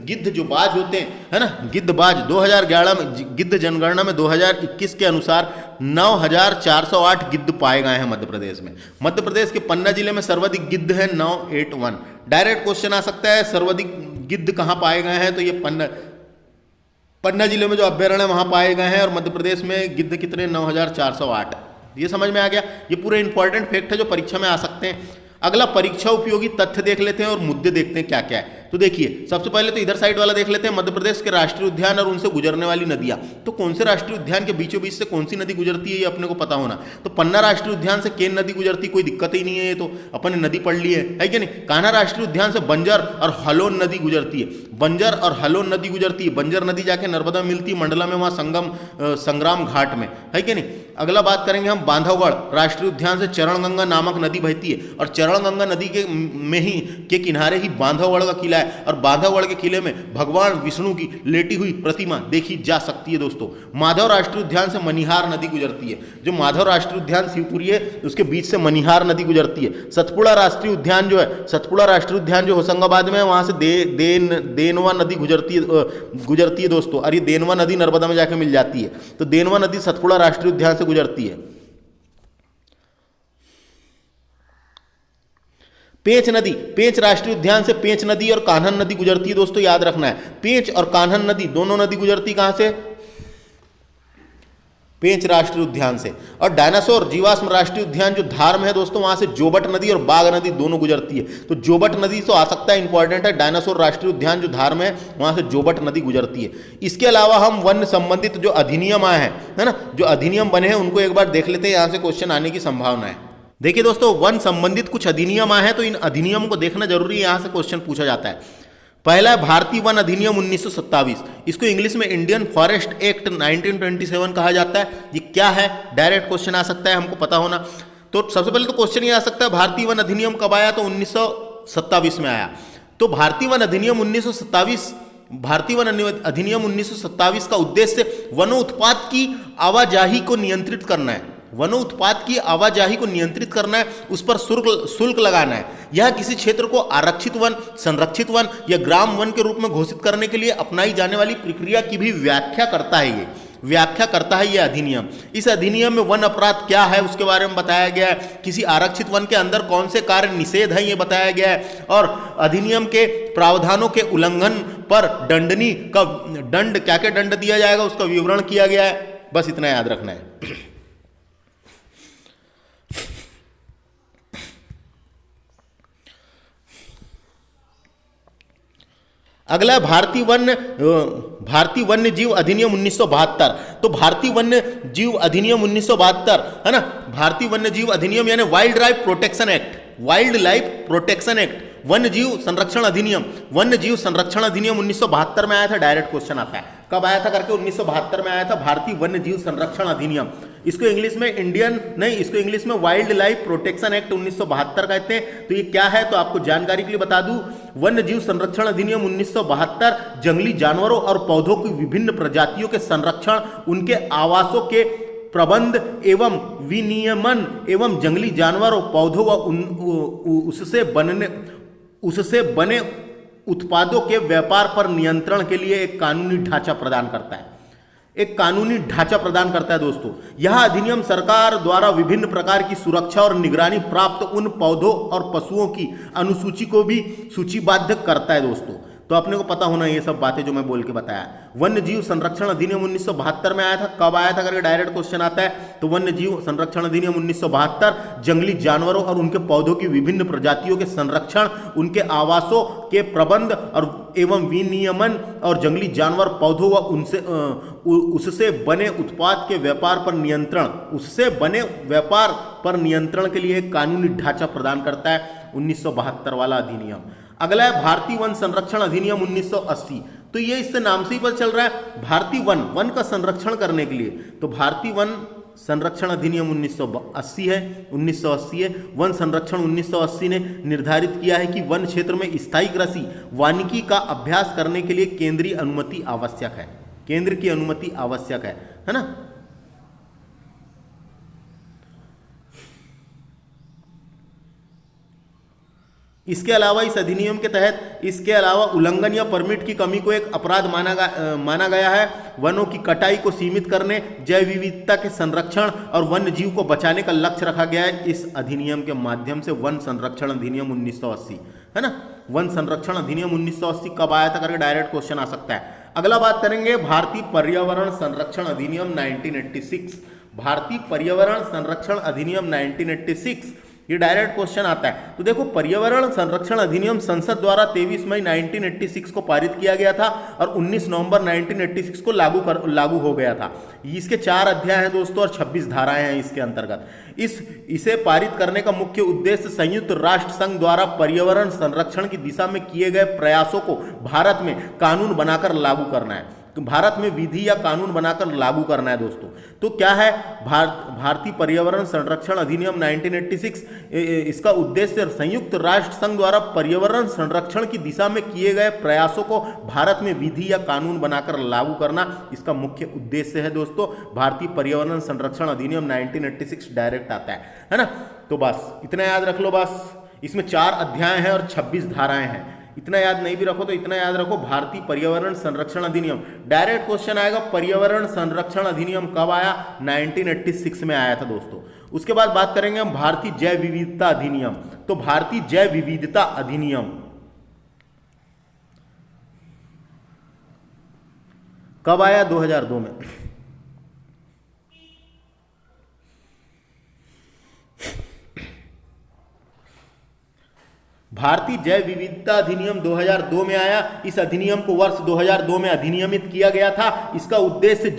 गिद्ध जो बाज होते हैं, है ना, गिद्ध बाज 2011 में गिद्ध जनगणना में 2021 के अनुसार 9408 गिद्ध पाए गए हैं मध्य प्रदेश में। मध्य प्रदेश के पन्ना जिले में सर्वाधिक गिद्ध है 981। डायरेक्ट क्वेश्चन आ सकता है सर्वाधिक गिद्ध कहां पाए गए हैं? तो ये पन्ना जिले में जो अभ्यारण्य वहां पाए गए हैं, और मध्य प्रदेश में गिद्ध कितने? 9408। ये समझ में आ गया। ये पूरे इंपॉर्टेंट फैक्ट है जो परीक्षा में आ सकते हैं। अगला, परीक्षा उपयोगी तथ्य देख लेते हैं और मुद्दे देखते हैं क्या क्या है। तो देखिए, सबसे पहले तो इधर साइड वाला देख लेते हैं, मध्य प्रदेश के राष्ट्रीय उद्यान और उनसे गुजरने वाली नदियां। तो कौन से राष्ट्रीय उद्यान के बीचों बीच से कौन सी नदी गुजरती है, ये अपने को पता होना। तो पन्ना राष्ट्रीय उद्यान से केन नदी गुजरती, कोई दिक्कत ही नहीं है, ये तो अपन ने नदी पढ़ ली है कि नहीं। कान्हा राष्ट्रीय उद्यान से बंजर और हलोन नदी गुजरती है, बंजर और हलोन नदी गुजरती है। बंजर नदी जाके नर्मदा में मिलती है, मंडला में, वहां संग्राम घाट में, है कि नहीं। अगला बात करेंगे हम बांधवगढ़ राष्ट्रीय उद्यान से चरणगंगा नामक नदी बहती है, और चरणगंगा नदी के किनारे ही बांधवगढ़ का किला है, और बांधवगढ़ के किले में भगवान विष्णु की लेटी हुई प्रतिमा देखी जा सकती है दोस्तों। माधव राष्ट्रीय उद्यान से मनिहार नदी गुजरती है, जो माधव राष्ट्रीय उद्यान शिवपुरी है उसके बीच से मनिहार नदी गुजरती है। सतपुड़ा राष्ट्रीय उद्यान जो है, सतपुड़ा राष्ट्रीय उद्यान जो होशंगाबाद में है, वहां से देनवा नदी गुजरती है दोस्तों, और ये देनवा नदी नर्मदा में जाकर मिल जाती है। तो देनवा नदी सतपुड़ा राष्ट्रीय उद्यान से गुजरती है। पेंच नदी, पेंच राष्ट्रीय उद्यान से पेंच नदी और कान्हन नदी गुजरती है दोस्तों, याद रखना है। पेंच और कान्हन नदी दोनों नदी गुजरती कहां से? पेंच राष्ट्रीय उद्यान से। और डायनासोर जीवाश्म राष्ट्रीय उद्यान जो धार में है दोस्तों, वहां से जोबट नदी और बाघ नदी दोनों गुजरती है। तो जोबट नदी तो आ सकता है, इंपॉर्टेंट है। डायनासोर राष्ट्रीय उद्यान जो धार में है, वहां से जोबट नदी गुजरती है। इसके अलावा हम वन संबंधित जो अधिनियम आए हैं, है ना, जो अधिनियम बने हैं उनको एक बार देख लेते हैं, यहां से क्वेश्चन आने की संभावना है। देखिए दोस्तों, वन संबंधित कुछ अधिनियम आए हैं, तो इन अधिनियम को देखना जरूरी है, यहां से क्वेश्चन पूछा जाता है। पहला है भारतीय वन अधिनियम 1927, इसको इंग्लिश में इंडियन फॉरेस्ट एक्ट 1927 कहा जाता है। ये क्या है? डायरेक्ट क्वेश्चन आ सकता है, हमको पता होना। तो सबसे पहले तो क्वेश्चन ये आ सकता है, भारतीय वन अधिनियम कब आया? तो 1927 में आया। तो भारतीय वन अधिनियम 1927 का उद्देश्य वनोत्पाद की आवाजाही को नियंत्रित करना है। वनोत्पाद की आवाजाही को नियंत्रित करना है, उस पर शुल्क लगाना है। यह किसी क्षेत्र को आरक्षित वन, संरक्षित वन या ग्राम वन के रूप में घोषित करने के लिए अपनाई जाने वाली प्रक्रिया की भी व्याख्या करता है। ये अधिनियम। इस अधिनियम में वन अपराध क्या है उसके बारे में बताया गया है। किसी आरक्षित वन के अंदर कौन से कार्य निषेध है ये बताया गया है। और अधिनियम के प्रावधानों के उल्लंघन पर दंड क्या क्या दंड दिया जाएगा उसका विवरण किया गया है। बस इतना याद रखना है। अगला भारतीय वन्य जीव अधिनियम 1972। तो भारतीय वन्य जीव अधिनियम 1972 है ना, भारतीय वन्य जीव अधिनियम यानी वाइल्ड लाइफ प्रोटेक्शन एक्ट, वन्य जीव संरक्षण अधिनियम 1972 में आया था। डायरेक्ट क्वेश्चन आता है, कब आया था करके? 1972 में आया था भारतीय वन्य जीव संरक्षण अधिनियम। इसको इंग्लिश में वाइल्ड लाइफ प्रोटेक्शन एक्ट 1972 कहते हैं। तो ये क्या है, तो आपको जानकारी के लिए बता दूं, वन्य जीव संरक्षण अधिनियम 1972 जंगली जानवरों और पौधों की विभिन्न प्रजातियों के संरक्षण, उनके आवासों के प्रबंध एवं विनियमन एवं जंगली जानवरों, पौधों व उससे बने उत्पादों के व्यापार पर नियंत्रण के लिए एक कानूनी ढांचा प्रदान करता है दोस्तों। यह अधिनियम सरकार द्वारा विभिन्न प्रकार की सुरक्षा और निगरानी प्राप्त उन पौधों और पशुओं की अनुसूची को भी सूचीबद्ध करता है दोस्तों। तो अपने को पता होना ये सब बातें जो मैं बोल के बताया। वन्य जीव संरक्षण अधिनियम 1972 में आया था। कब आया था करके डायरेक्ट क्वेश्चन आता है। तो वन्य जीव संरक्षण अधिनियम 1972 जंगली जानवरों और उनके पौधों की विभिन्न प्रजातियों के संरक्षण, उनके आवासों के प्रबंध और एवं विनियमन और जंगली जानवर, पौधों व उससे बने उत्पाद के व्यापार पर नियंत्रण के लिए एक कानूनी ढांचा प्रदान करता है 1972 वाला अधिनियम। अगला है भारतीय वन संरक्षण अधिनियम 1980। तो ये इससे नाम से ही पता चल रहा है, भारतीय वन का संरक्षण करने के लिए। तो भारतीय वन संरक्षण अधिनियम 1980 है। वन संरक्षण 1980 ने निर्धारित किया है कि वन क्षेत्र में स्थायी कृषि वानिकी का अभ्यास करने के लिए केंद्र की अनुमति आवश्यक है ना। इसके अलावा इस अधिनियम के तहत उल्लंघन या परमिट की कमी को एक अपराध माना गया है। वनों की कटाई को सीमित करने, जैव विविधता के संरक्षण और वन्य जीव को बचाने का लक्ष्य रखा गया है इस अधिनियम के माध्यम से। वन संरक्षण अधिनियम 1980 है ना। वन संरक्षण अधिनियम 1980 कब आया था करके डायरेक्ट क्वेश्चन आ सकता है। अगला बात करेंगे भारतीय पर्यावरण संरक्षण अधिनियम 1986। भारतीय पर्यावरण संरक्षण अधिनियम 1986 ये डायरेक्ट क्वेश्चन आता है। तो देखो, पर्यावरण संरक्षण अधिनियम संसद द्वारा 23 मई 1986 को पारित किया गया था और 19 नवंबर 1986 को लागू हो गया था। इसके 4 अध्याय हैं दोस्तों और 26 धाराएं हैं इसके अंतर्गत। इसे पारित करने का मुख्य उद्देश्य संयुक्त राष्ट्र संघ द्वारा पर्यावरण संरक्षण की दिशा में किए गए प्रयासों को भारत में कानून बनाकर लागू करना है। तो भारत में विधि या कानून बनाकर लागू करना है दोस्तों। तो क्या है भारतीय पर्यावरण संरक्षण अधिनियम 1986? इसका उद्देश्य संयुक्त राष्ट्र संघ द्वारा पर्यावरण संरक्षण की दिशा में किए गए प्रयासों को भारत में विधि या कानून बनाकर लागू करना, इसका मुख्य उद्देश्य है दोस्तों। भारतीय पर्यावरण संरक्षण अधिनियम 1986 डायरेक्ट आता है ना। तो बस इतना याद रख लो बस। इसमें 4 अध्याय हैं और 26 धाराएं हैं। इतना याद नहीं भी रखो तो इतना याद रखो, भारतीय पर्यावरण संरक्षण अधिनियम। डायरेक्ट क्वेश्चन आएगा, पर्यावरण संरक्षण अधिनियम कब आया? 1986 में आया था दोस्तों। उसके बाद बात करेंगे हम भारतीय जैव विविधता अधिनियम। तो भारतीय जैव विविधता अधिनियम कब आया? 2002 में। भारतीय जैव विविधता अधिनियम 2002 में आया। इस अधिनियम को वर्ष 2002 में अधिनियमित किया गया था। इसका उद्देश्य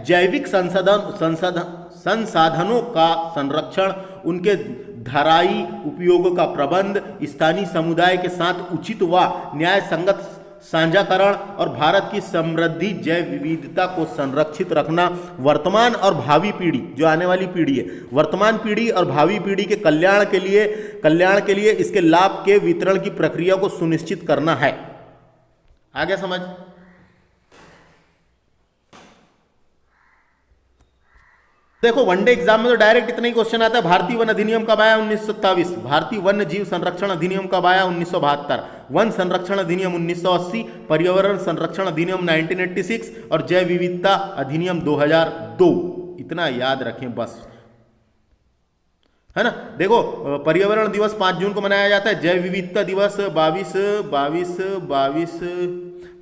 जैविक संसाधनों का संरक्षण, उनके धाराई उपयोग का प्रबंध, स्थानीय समुदाय के साथ उचित व न्याय संगत साझाकरण और भारत की समृद्धि जैव विविधता को संरक्षित रखना, वर्तमान और भावी पीढ़ी, जो आने वाली पीढ़ी है, वर्तमान पीढ़ी और भावी पीढ़ी के कल्याण के लिए इसके लाभ के वितरण की प्रक्रिया को सुनिश्चित करना है। आगे समझ। देखो वनडे एग्जाम में तो डायरेक्ट इतना ही क्वेश्चन आता है। भारतीय वन अधिनियम कब आया? 1927। भारतीय वन्य जीव संरक्षण अधिनियम कब आया? 1972। वन संरक्षण अधिनियम 1980, पर्यावरण संरक्षण अधिनियम 1986 और जैव विविधता अधिनियम 2002। इतना याद रखें बस, है ना। देखो पर्यावरण दिवस 5 जून को मनाया जाता है। जैव विविधता दिवस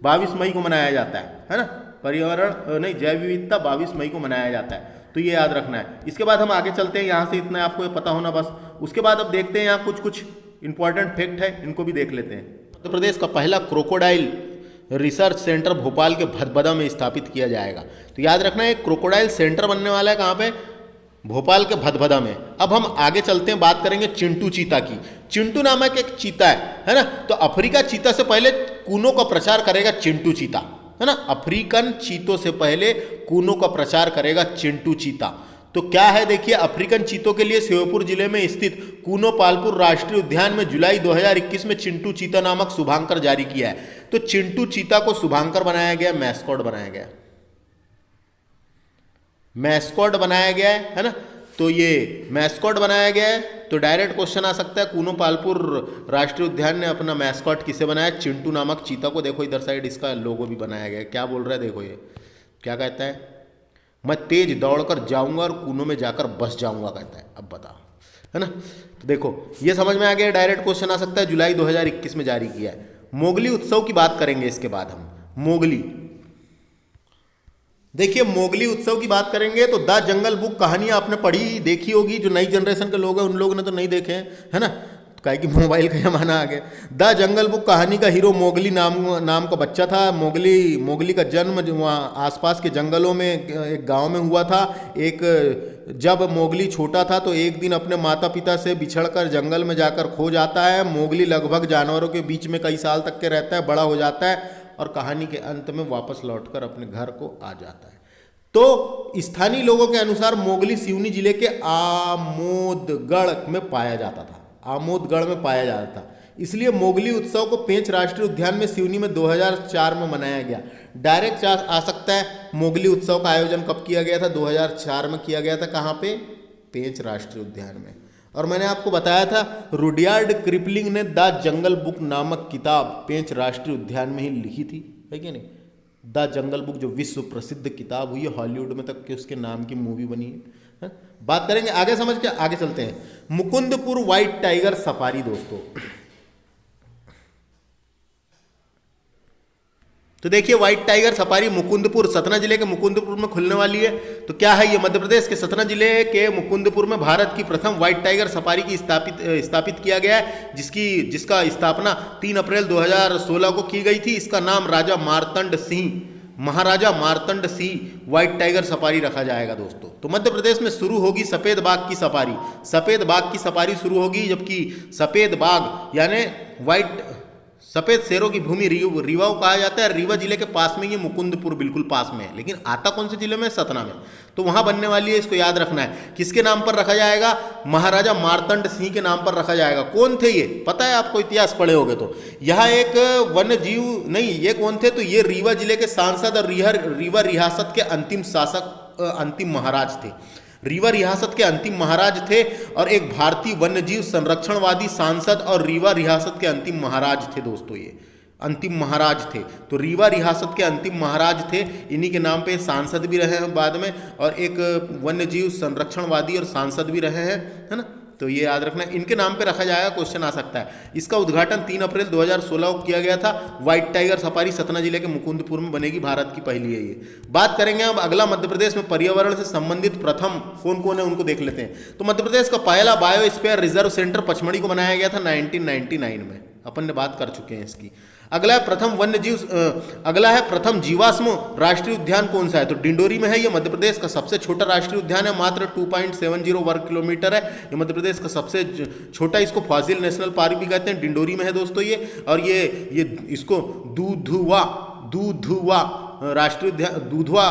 22 मई को मनाया जाता है ना। पर्यावरण नहीं, जैव विविधता 22 मई को मनाया जाता है, तो ये याद रखना है। इसके बाद हम आगे चलते हैं, यहाँ से इतना आपको पता होना बस। उसके बाद अब देखते हैं यहाँ कुछ इंपॉर्टेंट फैक्ट है, इनको भी देख लेते हैं। मध्य प्रदेश का पहला क्रोकोडाइल रिसर्च सेंटर भोपाल के भदभदा में स्थापित किया जाएगा। तो याद रखना है, क्रोकोडाइल सेंटर बनने वाला है कहाँ पे? भोपाल के भदभदा में। अब हम आगे चलते हैं, बात करेंगे चिंटू चीता की। चिंटू नामक एक चीता है ना। तो अफ्रीका चीता से पहले कूनों का प्रचार करेगा चिंटू चीता, है ना। अफ्रीकन चीतों से पहले कूनों का प्रचार करेगा चिंटू चीता। तो क्या है देखिए, अफ्रीकन चीतों के लिए श्योपुर जिले में स्थित कूनो पालपुर राष्ट्रीय उद्यान में जुलाई 2021 में चिंटू चीता नामक शुभांकर जारी किया है। तो चिंटू चीता को शुभांकर बनाया गया, मैस्कॉट बनाया गया, मैस्कॉट बनाया गया है ना। तो ये मैस्कॉट बनाया गया है। तो डायरेक्ट क्वेश्चन आ सकता है, कूनो पालपुर राष्ट्रीय उद्यान ने अपना मैस्कॉट किसे बनाया? चिंटू नामक चीता को। देखो इधर साइड इसका लोगो भी बनाया गया है। क्या बोल रहा है देखो, ये क्या कहता है? मैं तेज दौड़कर जाऊंगा और कूनो में जाकर बस जाऊंगा कहता है। अब बताओ, है ना। तो देखो ये समझ में आ गया। डायरेक्ट क्वेश्चन आ सकता है, जुलाई 2021 में जारी किया है। मोगली उत्सव की बात करेंगे इसके बाद हम। मोगली, देखिए मोगली उत्सव की बात करेंगे तो द जंगल बुक कहानियां आपने पढ़ी देखी होगी। जो नई जनरेशन के लोग हैं उन लोगों ने तो नहीं देखे हैं, है ना, काहे कि मोबाइल का जमाना आ गया। द जंगल बुक कहानी का हीरो मोगली नाम का बच्चा था। मोगली का जन्म जो वहाँ आसपास के जंगलों में एक गांव में हुआ था। जब मोगली छोटा था तो एक दिन अपने माता पिता से बिछड़कर जंगल में जाकर खो जाता है। मोगली लगभग जानवरों के बीच में कई साल तक के रहता है, बड़ा हो जाता है और कहानी के अंत में वापस लौटकर अपने घर को आ जाता है। तो स्थानीय लोगों के अनुसार मोगली सिवनी जिले के आमोदगढ़ में पाया जाता था। आमोदगढ़ में पाया जाता था, इसलिए मोगली उत्सव को पेंच राष्ट्रीय उद्यान में सिवनी में 2004 में मनाया गया। डायरेक्ट आ सकता है, मोगली उत्सव का आयोजन कब किया गया था? 2004 में किया गया था। कहाँ पे? पेंच राष्ट्रीय उद्यान में। और मैंने आपको बताया था रुडयार्ड किपलिंग ने द जंगल बुक नामक किताब पेंच राष्ट्रीय उद्यान में ही लिखी थी, है कि नहीं। द जंगल बुक जो विश्व प्रसिद्ध किताब हुई है, हॉलीवुड में तक के उसके नाम की मूवी बनी है। बात करेंगे आगे, समझ के आगे चलते हैं। मुकुंदपुर व्हाइट टाइगर सफारी दोस्तों। तो देखिए white tiger safari Mukundpur, Satna जिले के मुकुंदपुर में खुलने वाली है। तो क्या है ये? मध्य प्रदेश के सतना जिले के मुकुंदपुर में भारत की प्रथम व्हाइट टाइगर सफारी की स्थापित किया गया है, जिसका स्थापना 3 अप्रैल 2016 को की गई थी। इसका नाम Maharaja Martand Singh white tiger safari रखा जाएगा दोस्तों। तो मध्य प्रदेश में शुरू होगी सफेद बाघ की सफारी। सफेद बाघ की सफारी शुरू होगी, जबकि सफेद बाघ यानी व्हाइट सफेद शेरों की भूमि रीवा को कहा जाता है। रीवा जिले के पास में ये मुकुंदपुर बिल्कुल पास में है, लेकिन आता कौन से जिले में? सतना में। तो वहां बनने वाली है, इसको याद रखना है। किसके नाम पर रखा जाएगा? महाराजा मार्तंड सिंह के नाम पर रखा जाएगा। कौन थे ये? पता है आपको, इतिहास पढ़े होगे तो। यहाँ एक वन्य जीव नहीं, ये कौन थे? तो ये रीवा जिले के सांसद और रीवा रियासत के अंतिम शासक, अंतिम महाराज थे। रीवा रियासत के अंतिम महाराज थे और एक भारतीय वन्यजीव संरक्षणवादी सांसद और रीवा रियासत के अंतिम महाराज थे दोस्तों। ये अंतिम महाराज थे, तो रीवा रियासत के अंतिम महाराज थे, इन्हीं के नाम पे सांसद भी रहे हैं बाद में, और एक वन्यजीव संरक्षणवादी और सांसद भी रहे हैं, है ना। तो ये याद रखना, इनके नाम पे रखा जाएगा, क्वेश्चन आ सकता है। इसका उद्घाटन 3 अप्रैल 2016 को किया गया था। व्हाइट टाइगर सफारी सतना जिले के मुकुंदपुर में बनेगी, भारत की पहली है ये। बात करेंगे अब अगला, मध्य प्रदेश में पर्यावरण से संबंधित प्रथम कौन कौन है उनको देख लेते हैं। तो मध्य प्रदेश का पहला बायोस्फीयर रिजर्व सेंटर पचमढ़ी को बनाया गया था 1999 में, अपन ने बात कर चुके हैं इसकी। अगला है प्रथम जीवाश्म राष्ट्रीय उद्यान कौन सा है, तो डिंडोरी में है। ये मध्य प्रदेश का सबसे छोटा राष्ट्रीय उद्यान है, मात्र 2.70 वर्ग किलोमीटर है। ये मध्य प्रदेश का सबसे छोटा, इसको फाजिल नेशनल पार्क भी कहते हैं, डिंडोरी में है दोस्तों ये। और ये इसको दूधवा राष्ट्रीय उद्यान, दूधवा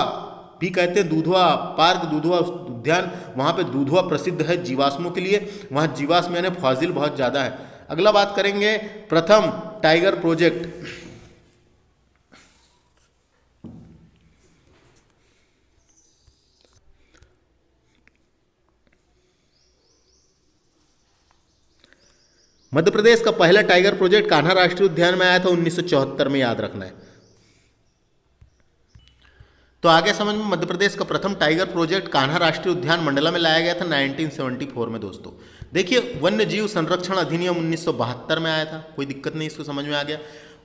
भी कहते हैं, दूधवा पार्क, दूधवा उद्यान, वहाँ पे दूधवा प्रसिद्ध है जीवाश्मों के लिए, वहाँ जीवाश्म यानी फाजिल बहुत ज़्यादा है। अगला बात करेंगे प्रथम टाइगर प्रोजेक्ट। मध्य प्रदेश का पहला टाइगर प्रोजेक्ट कान्हा राष्ट्रीय उद्यान में आया था 1974 में, याद रखना है। तो आगे समझ में, मध्य प्रदेश का प्रथम टाइगर प्रोजेक्ट कान्हा राष्ट्रीय उद्यान मंडला में लाया गया था 1974 में दोस्तों। देखिए, वन्य जीव संरक्षण अधिनियम 1972 में आया था, कोई दिक्कत नहीं, इसको समझ में आ गया।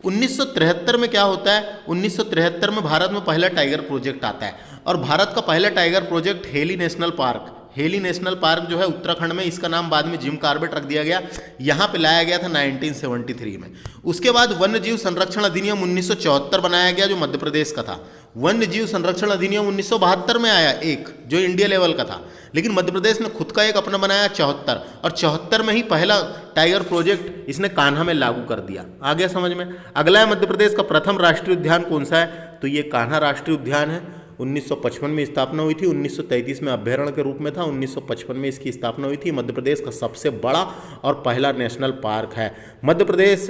1973 में क्या होता है, 1973 में भारत में पहला टाइगर प्रोजेक्ट आता है, और भारत का पहला tiger project heli national park, heli national park जो है उत्तराखंड में, इसका नाम बाद में जिम कॉर्बेट रख दिया गया, यहाँ पे लाया गया था 1973 में। उसके बाद वन्य जीव संरक्षण अधिनियम 1974 बनाया गया, जो मध्य प्रदेश का था। वन्य जीव संरक्षण अधिनियम 1972 में आया एक, जो इंडिया लेवल का था, लेकिन मध्य प्रदेश ने खुद का एक अपना बनाया 74, और 74 में ही पहला टाइगर प्रोजेक्ट इसने कान्हा में लागू कर दिया। आ गया समझ में। अगला है मध्य प्रदेश का प्रथम राष्ट्रीय उद्यान कौन सा है, तो ये कान्हा राष्ट्रीय उद्यान है। 1955 में स्थापना हुई थी, 1933 में अभ्यारण्य के रूप में था, 1955 में इसकी स्थापना हुई थी। मध्य प्रदेश का सबसे बड़ा और पहला नेशनल पार्क है मध्य प्रदेश।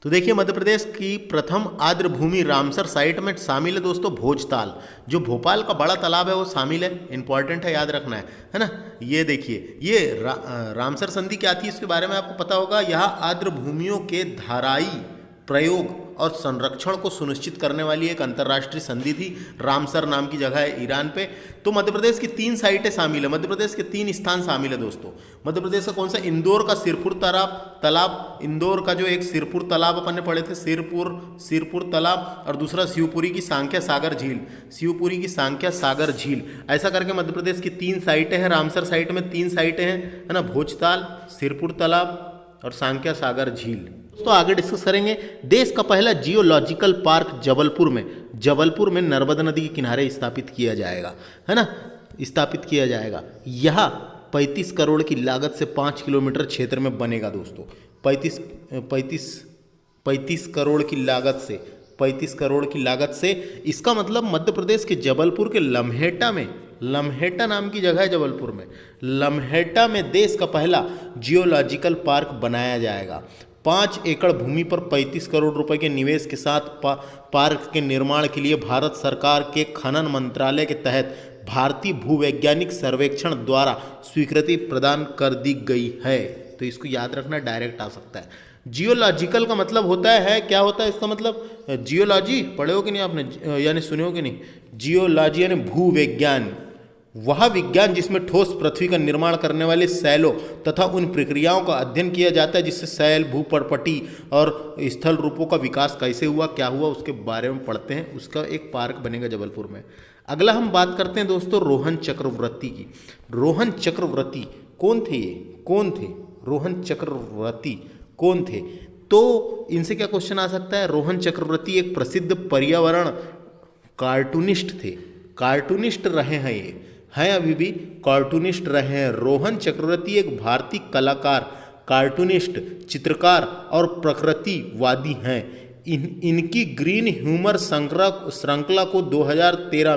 तो देखिए, मध्य प्रदेश की प्रथम आर्द्र भूमि रामसर साइट में शामिल है दोस्तों भोजताल, जो भोपाल का बड़ा तालाब है वो शामिल है, इंपॉर्टेंट है, याद रखना है ना। ये देखिए, ये रामसर संधि क्या थी, इसके बारे में आपको पता होगा। यह आर्द्र भूमियों के धाराई प्रयोग और संरक्षण को सुनिश्चित करने वाली एक अंतर्राष्ट्रीय संधि थी। रामसर नाम की जगह है ईरान पे। तो मध्य प्रदेश की 3 साइटें शामिल है, मध्य प्रदेश के 3 स्थान शामिल है दोस्तों। मध्य प्रदेश का कौन सा, इंदौर का सिरपुर तालाब, इंदौर का जो एक सिरपुर तालाब अपन ने पढ़े थे, सिरपुर तालाब, और दूसरा शिवपुरी की सांख्या सागर झील, शिवपुरी की सांख्या सागर झील। ऐसा करके मध्य प्रदेश की 3 साइटें हैं। रामसर साइट में 3 साइटें हैं, है ना, भोजताल, सिरपुर तालाब और सांख्या सागर झील। तो आगे डिस्कस करेंगे। देश का पहला जियोलॉजिकल पार्क जबलपुर में नर्मदा नदी के किनारे स्थापित किया जाएगा, है ना, स्थापित किया जाएगा। यह 35 करोड़ की लागत से 5 किलोमीटर क्षेत्र में बनेगा दोस्तों। 35 करोड़ की लागत से, 35 करोड़ की लागत से। इसका मतलब मध्य प्रदेश के जबलपुर के लम्हेटा नाम की जगह है जबलपुर में, लम्हेटा में देश का पहला जियोलॉजिकल पार्क बनाया जाएगा। 5 एकड़ भूमि पर 35 करोड़ रुपए के निवेश के साथ पार्क के निर्माण के लिए भारत सरकार के खनन मंत्रालय के तहत भारतीय भूवैज्ञानिक सर्वेक्षण द्वारा स्वीकृति प्रदान कर दी गई है। तो इसको याद रखना, डायरेक्ट आ सकता है। जियोलॉजिकल का मतलब होता है, क्या होता है इसका मतलब, जियोलॉजी पढ़े हो कि नहीं आपने, यानी सुने हो कि नहीं। जियोलॉजी यानी भूविज्ञान, वह विज्ञान जिसमें ठोस पृथ्वी का निर्माण करने वाले शैलों तथा उन प्रक्रियाओं का अध्ययन किया जाता है जिससे शैल, भूपर्पटी और स्थल रूपों का विकास कैसे हुआ, क्या हुआ, उसके बारे में पढ़ते हैं। उसका एक पार्क बनेगा जबलपुर में। अगला हम बात करते हैं दोस्तों रोहन चक्रवर्ती की। रोहन चक्रवर्ती कौन थे, रोहन चक्रवर्ती कौन थे? तो इनसे क्या क्वेश्चन आ सकता है। रोहन चक्रवर्ती एक प्रसिद्ध पर्यावरण कार्टूनिस्ट थे, कार्टूनिस्ट रहे हैं, ये हैं अभी भी कार्टूनिस्ट रहे हैं। रोहन चक्रवर्ती एक भारतीय कलाकार, कार्टूनिस्ट, चित्रकार और प्रकृतिवादी हैं। इनकी ग्रीन ह्यूमर श्रृंखला को 2013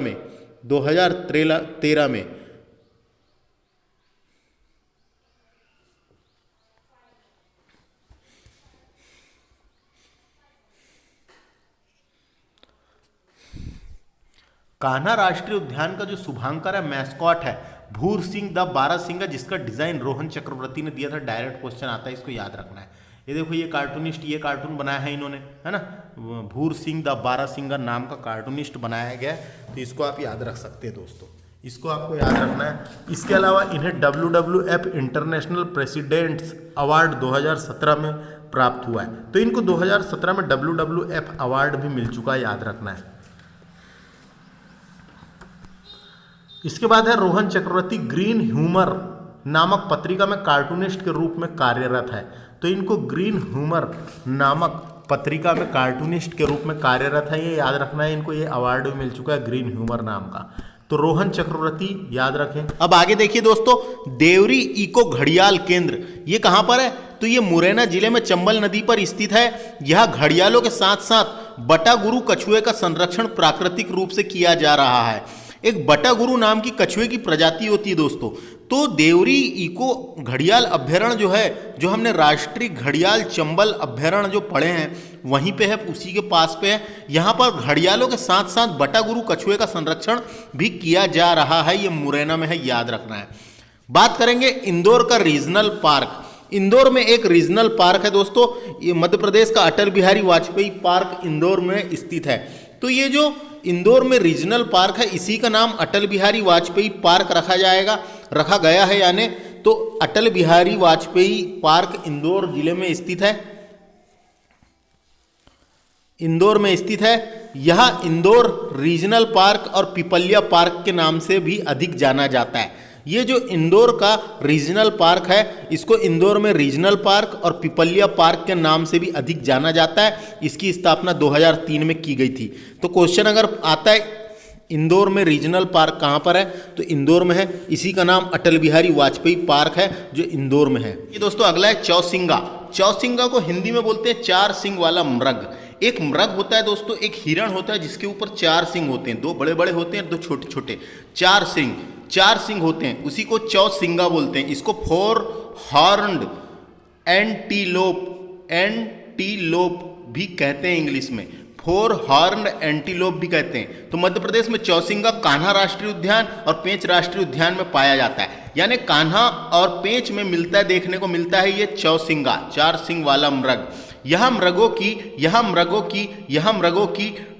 में कान्हा राष्ट्रीय उद्यान का जो शुभांकर है, मैस्कॉट है, भूर सिंह द बारहसिंगा, जिसका डिजाइन रोहन चक्रवर्ती ने दिया था। डायरेक्ट क्वेश्चन आता है, इसको याद रखना है। ये देखो, ये कार्टूनिस्ट, ये कार्टून बनाया है इन्होंने, है ना, भूर सिंह द बारहसिंगा नाम का कार्टूनिस्ट बनाया गया, तो इसको आप याद रख सकते हैं दोस्तों, इसको आपको याद रखना है। इसके अलावा इन्हें WWF इंटरनेशनल प्रेसिडेंट्स अवार्ड 2017 में प्राप्त हुआ है, तो इनको 2017 में WWF अवार्ड भी मिल चुका है, याद रखना है। इसके बाद है रोहन चक्रवर्ती ग्रीन ह्यूमर नामक पत्रिका में कार्टूनिस्ट के रूप में कार्यरत है, तो इनको ग्रीन ह्यूमर नामक पत्रिका में कार्टूनिस्ट के रूप में कार्यरत है, ये याद रखना है। इनको ये अवार्ड भी मिल चुका है ग्रीन ह्यूमर नाम का, तो रोहन चक्रवर्ती याद रखें। अब आगे देखिए दोस्तों, देवरी इको घड़ियाल केंद्र, ये कहाँ पर है? तो ये मुरैना जिले में चंबल नदी पर स्थित है। यह घड़ियालों के साथ साथ बटागुरु कछुए का संरक्षण प्राकृतिक रूप से किया जा रहा है। एक बटागुरु नाम की कछुए की प्रजाति होती है दोस्तों। तो देवरी इको घड़ियाल अभ्यारण्य जो है, जो हमने राष्ट्रीय घड़ियाल चंबल अभ्यारण्य जो पढ़े हैं वहीं पे है, उसी के पास पे है। यहाँ पर घड़ियालों के साथ साथ बटागुरु कछुए का संरक्षण भी किया जा रहा है, ये मुरैना में है, याद रखना है। बात करेंगे इंदौर का रीजनल पार्क। इंदौर में एक रीजनल पार्क है दोस्तों, ये मध्य प्रदेश का अटल बिहारी वाजपेयी पार्क इंदौर में स्थित है। तो ये जो इंदौर में रीजनल पार्क है, इसी का नाम अटल बिहारी वाजपेयी पार्क रखा गया है, यानी तो अटल बिहारी वाजपेयी पार्क इंदौर जिले में स्थित है, इंदौर में स्थित है। यह इंदौर रीजनल पार्क और पिपलिया पार्क के नाम से भी अधिक जाना जाता है। ये जो इंदौर का रीजनल पार्क है, इसको इंदौर में रीजनल पार्क और पिपलिया पार्क के नाम से भी अधिक जाना जाता है। इसकी स्थापना 2003 में की गई थी। तो क्वेश्चन अगर आता है इंदौर में रीजनल पार्क कहाँ पर है, तो इंदौर में है, इसी का नाम अटल बिहारी वाजपेयी पार्क है जो इंदौर में है। ये दोस्तों अगला है चौसिंगा। चौसिंगा को हिंदी में बोलते हैं चार सिंग वाला मृग। एक मृग होता है दोस्तों, एक हिरण होता है जिसके ऊपर चार सिंग होते हैं, दो बड़े बड़े होते हैं, दो छोटे छोटे, चार सिंग होते हैं, उसी को चौसिंगा बोलते हैं। इसको फोर हॉर्न्ड एंटीलोप भी कहते हैं, इंग्लिश में फोर हॉर्न्ड एंटीलोप भी कहते हैं। तो मध्य प्रदेश में चौसिंगा कान्हा राष्ट्रीय उद्यान और पेंच राष्ट्रीय उद्यान में पाया जाता है, यानी कान्हा और पेंच में मिलता है, देखने को मिलता है ये चौसिंगा, चार सिंग वाला मृग। यह मृगों की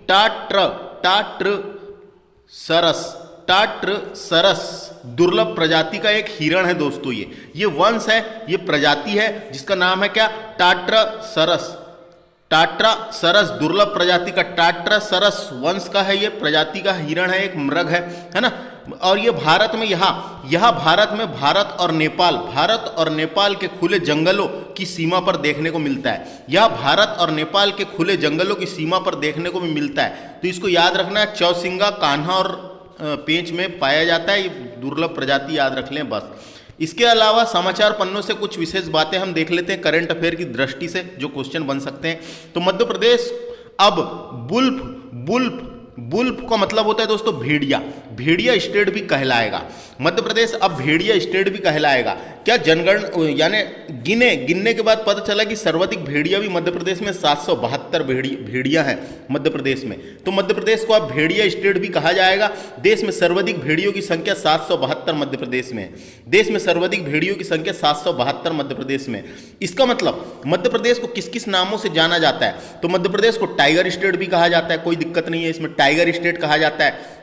टाट्र सरस दुर्लभ प्रजाति का एक हिरण है दोस्तों। ये वंश है, ये प्रजाति है जिसका नाम है क्या? टाट्रा सरस दुर्लभ प्रजाति का टाट्रा सरस वंश का है, ये प्रजाति का हिरण है, एक मृग है ना। और ये भारत में भारत और नेपाल के खुले जंगलों की सीमा पर देखने को मिलता है। यह भारत और नेपाल के खुले जंगलों की सीमा पर देखने को भी मिलता है। तो इसको याद रखना है, चौसिंगा कान्हा और पेंच में पाया जाता है, ये दुर्लभ प्रजाति याद रख लें बस। इसके अलावा समाचार पन्नों से कुछ विशेष बातें हम देख लेते हैं करंट अफेयर की दृष्टि से, जो क्वेश्चन बन सकते हैं। तो मध्य प्रदेश अब बुल्फ का मतलब होता है दोस्तों भेड़िया स्टेट भी कहलाएगा। मध्य प्रदेश अब भेड़िया स्टेट भी कहलाएगा। क्या जनगण यानी गिनने के बाद पता चला कि सर्वाधिक भेड़िया भी मध्य प्रदेश में 772 भेड़िया हैं मध्य प्रदेश में। तो मध्य प्रदेश को अब भेड़िया स्टेट भी कहा जाएगा। देश में सर्वाधिक भेड़ियों की संख्या 772 मध्य प्रदेश में है। देश में सर्वाधिक भेड़ियों की संख्या 772 मध्य प्रदेश में। इसका मतलब मध्य प्रदेश को किस किस नामों से जाना जाता है? तो मध्य प्रदेश को टाइगर स्टेट भी कहा जाता है, कोई दिक्कत नहीं है इसमें, टाइगर स्टेट कहा जाता है।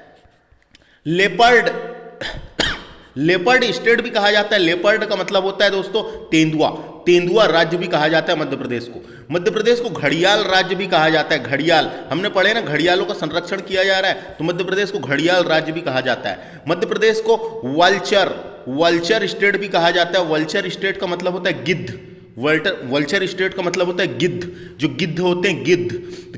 लेपर्ड स्टेट भी कहा जाता है। लेपर्ड का मतलब होता है दोस्तों तेंदुआ राज्य भी कहा जाता है मध्य प्रदेश को। मध्य प्रदेश को घड़ियाल राज्य भी कहा जाता है। घड़ियाल हमने पढ़े ना, घड़ियालों का संरक्षण किया जा रहा है, तो मध्य प्रदेश को घड़ियाल राज्य भी कहा जाता है। मध्य प्रदेश को वल्चर स्टेट भी कहा जाता है। वल्चर स्टेट का मतलब होता है गिद्ध। वल्चर स्टेट का मतलब होता है गिद्ध, जो गिद्ध होते हैं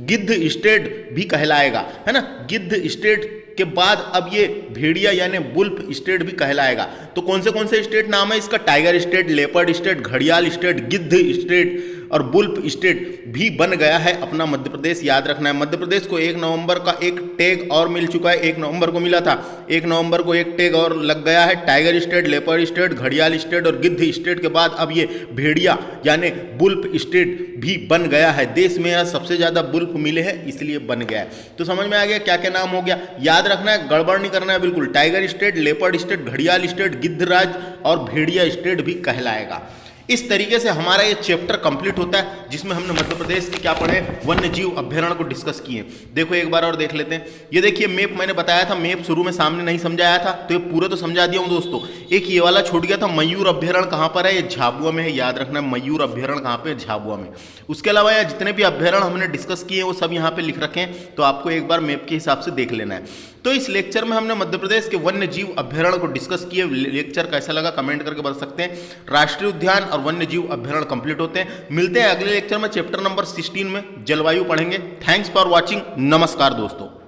गिद्ध स्टेट भी कहलाएगा, है ना। गिद्ध स्टेट के बाद अब ये भेड़िया यानी बुल्फ स्टेट भी कहलाएगा। तो कौन से स्टेट नाम है इसका? टाइगर स्टेट, लेपर्ड स्टेट, घड़ियाल स्टेट, गिद्ध स्टेट, और बुल्प स्टेट भी बन गया है अपना मध्य प्रदेश। याद रखना है, मध्य प्रदेश को 1 नवंबर का एक टैग और मिल चुका है। 1 नवंबर को मिला था, 1 नवंबर को एक टैग और लग गया है। टाइगर स्टेट, लेपर्ड स्टेट, घड़ियाल स्टेट और गिद्ध स्टेट के बाद अब ये भेड़िया यानी बुल्प स्टेट भी बन गया है। देश में यह सबसे ज्यादा बुल्प मिले हैं इसलिए बन गया है। तो समझ में आ गया क्या क्या नाम हो गया। याद रखना है, गड़बड़ नहीं करना है बिल्कुल। टाइगर स्टेट, लेपर्ड स्टेट, घड़ियाल स्टेट, गिद्धराज और भेड़िया स्टेट भी कहलाएगा। इस तरीके से हमारा ये चैप्टर कंप्लीट होता है जिसमें हमने मध्य प्रदेश के क्या पढ़े, वन्य जीव अभ्यारण्य को डिस्कस किए। देखो एक बार और देख लेते हैं। ये देखिए मैप मैंने बताया था, मैप शुरू में सामने नहीं समझाया था तो ये पूरा तो समझा दिया हूँ दोस्तों। एक ये वाला छूट गया था, मयूर अभ्यारण्य कहाँ पर है, ये झाबुआ में है। याद रखना है मयूर अभ्यारण्य कहाँ पे है, झाबुआ में। उसके अलावा यहाँ जितने भी अभ्यारण्य हमने डिस्कस किए वो सब यहाँ पे लिख रखे हैं, तो आपको एक बार मैप के हिसाब से देख लेना है। तो इस लेक्चर में हमने मध्य प्रदेश के वन्य जीव अभ्यारण्य को डिस्कस किए। लेक्चर कैसा लगा कमेंट करके बता सकते हैं। राष्ट्रीय उद्यान और वन्य जीव अभ्यारण्य कंप्लीट होते हैं। मिलते हैं अगले लेक्चर में चैप्टर नंबर 16 में जलवायु पढ़ेंगे। Thanks for watching. नमस्कार दोस्तों।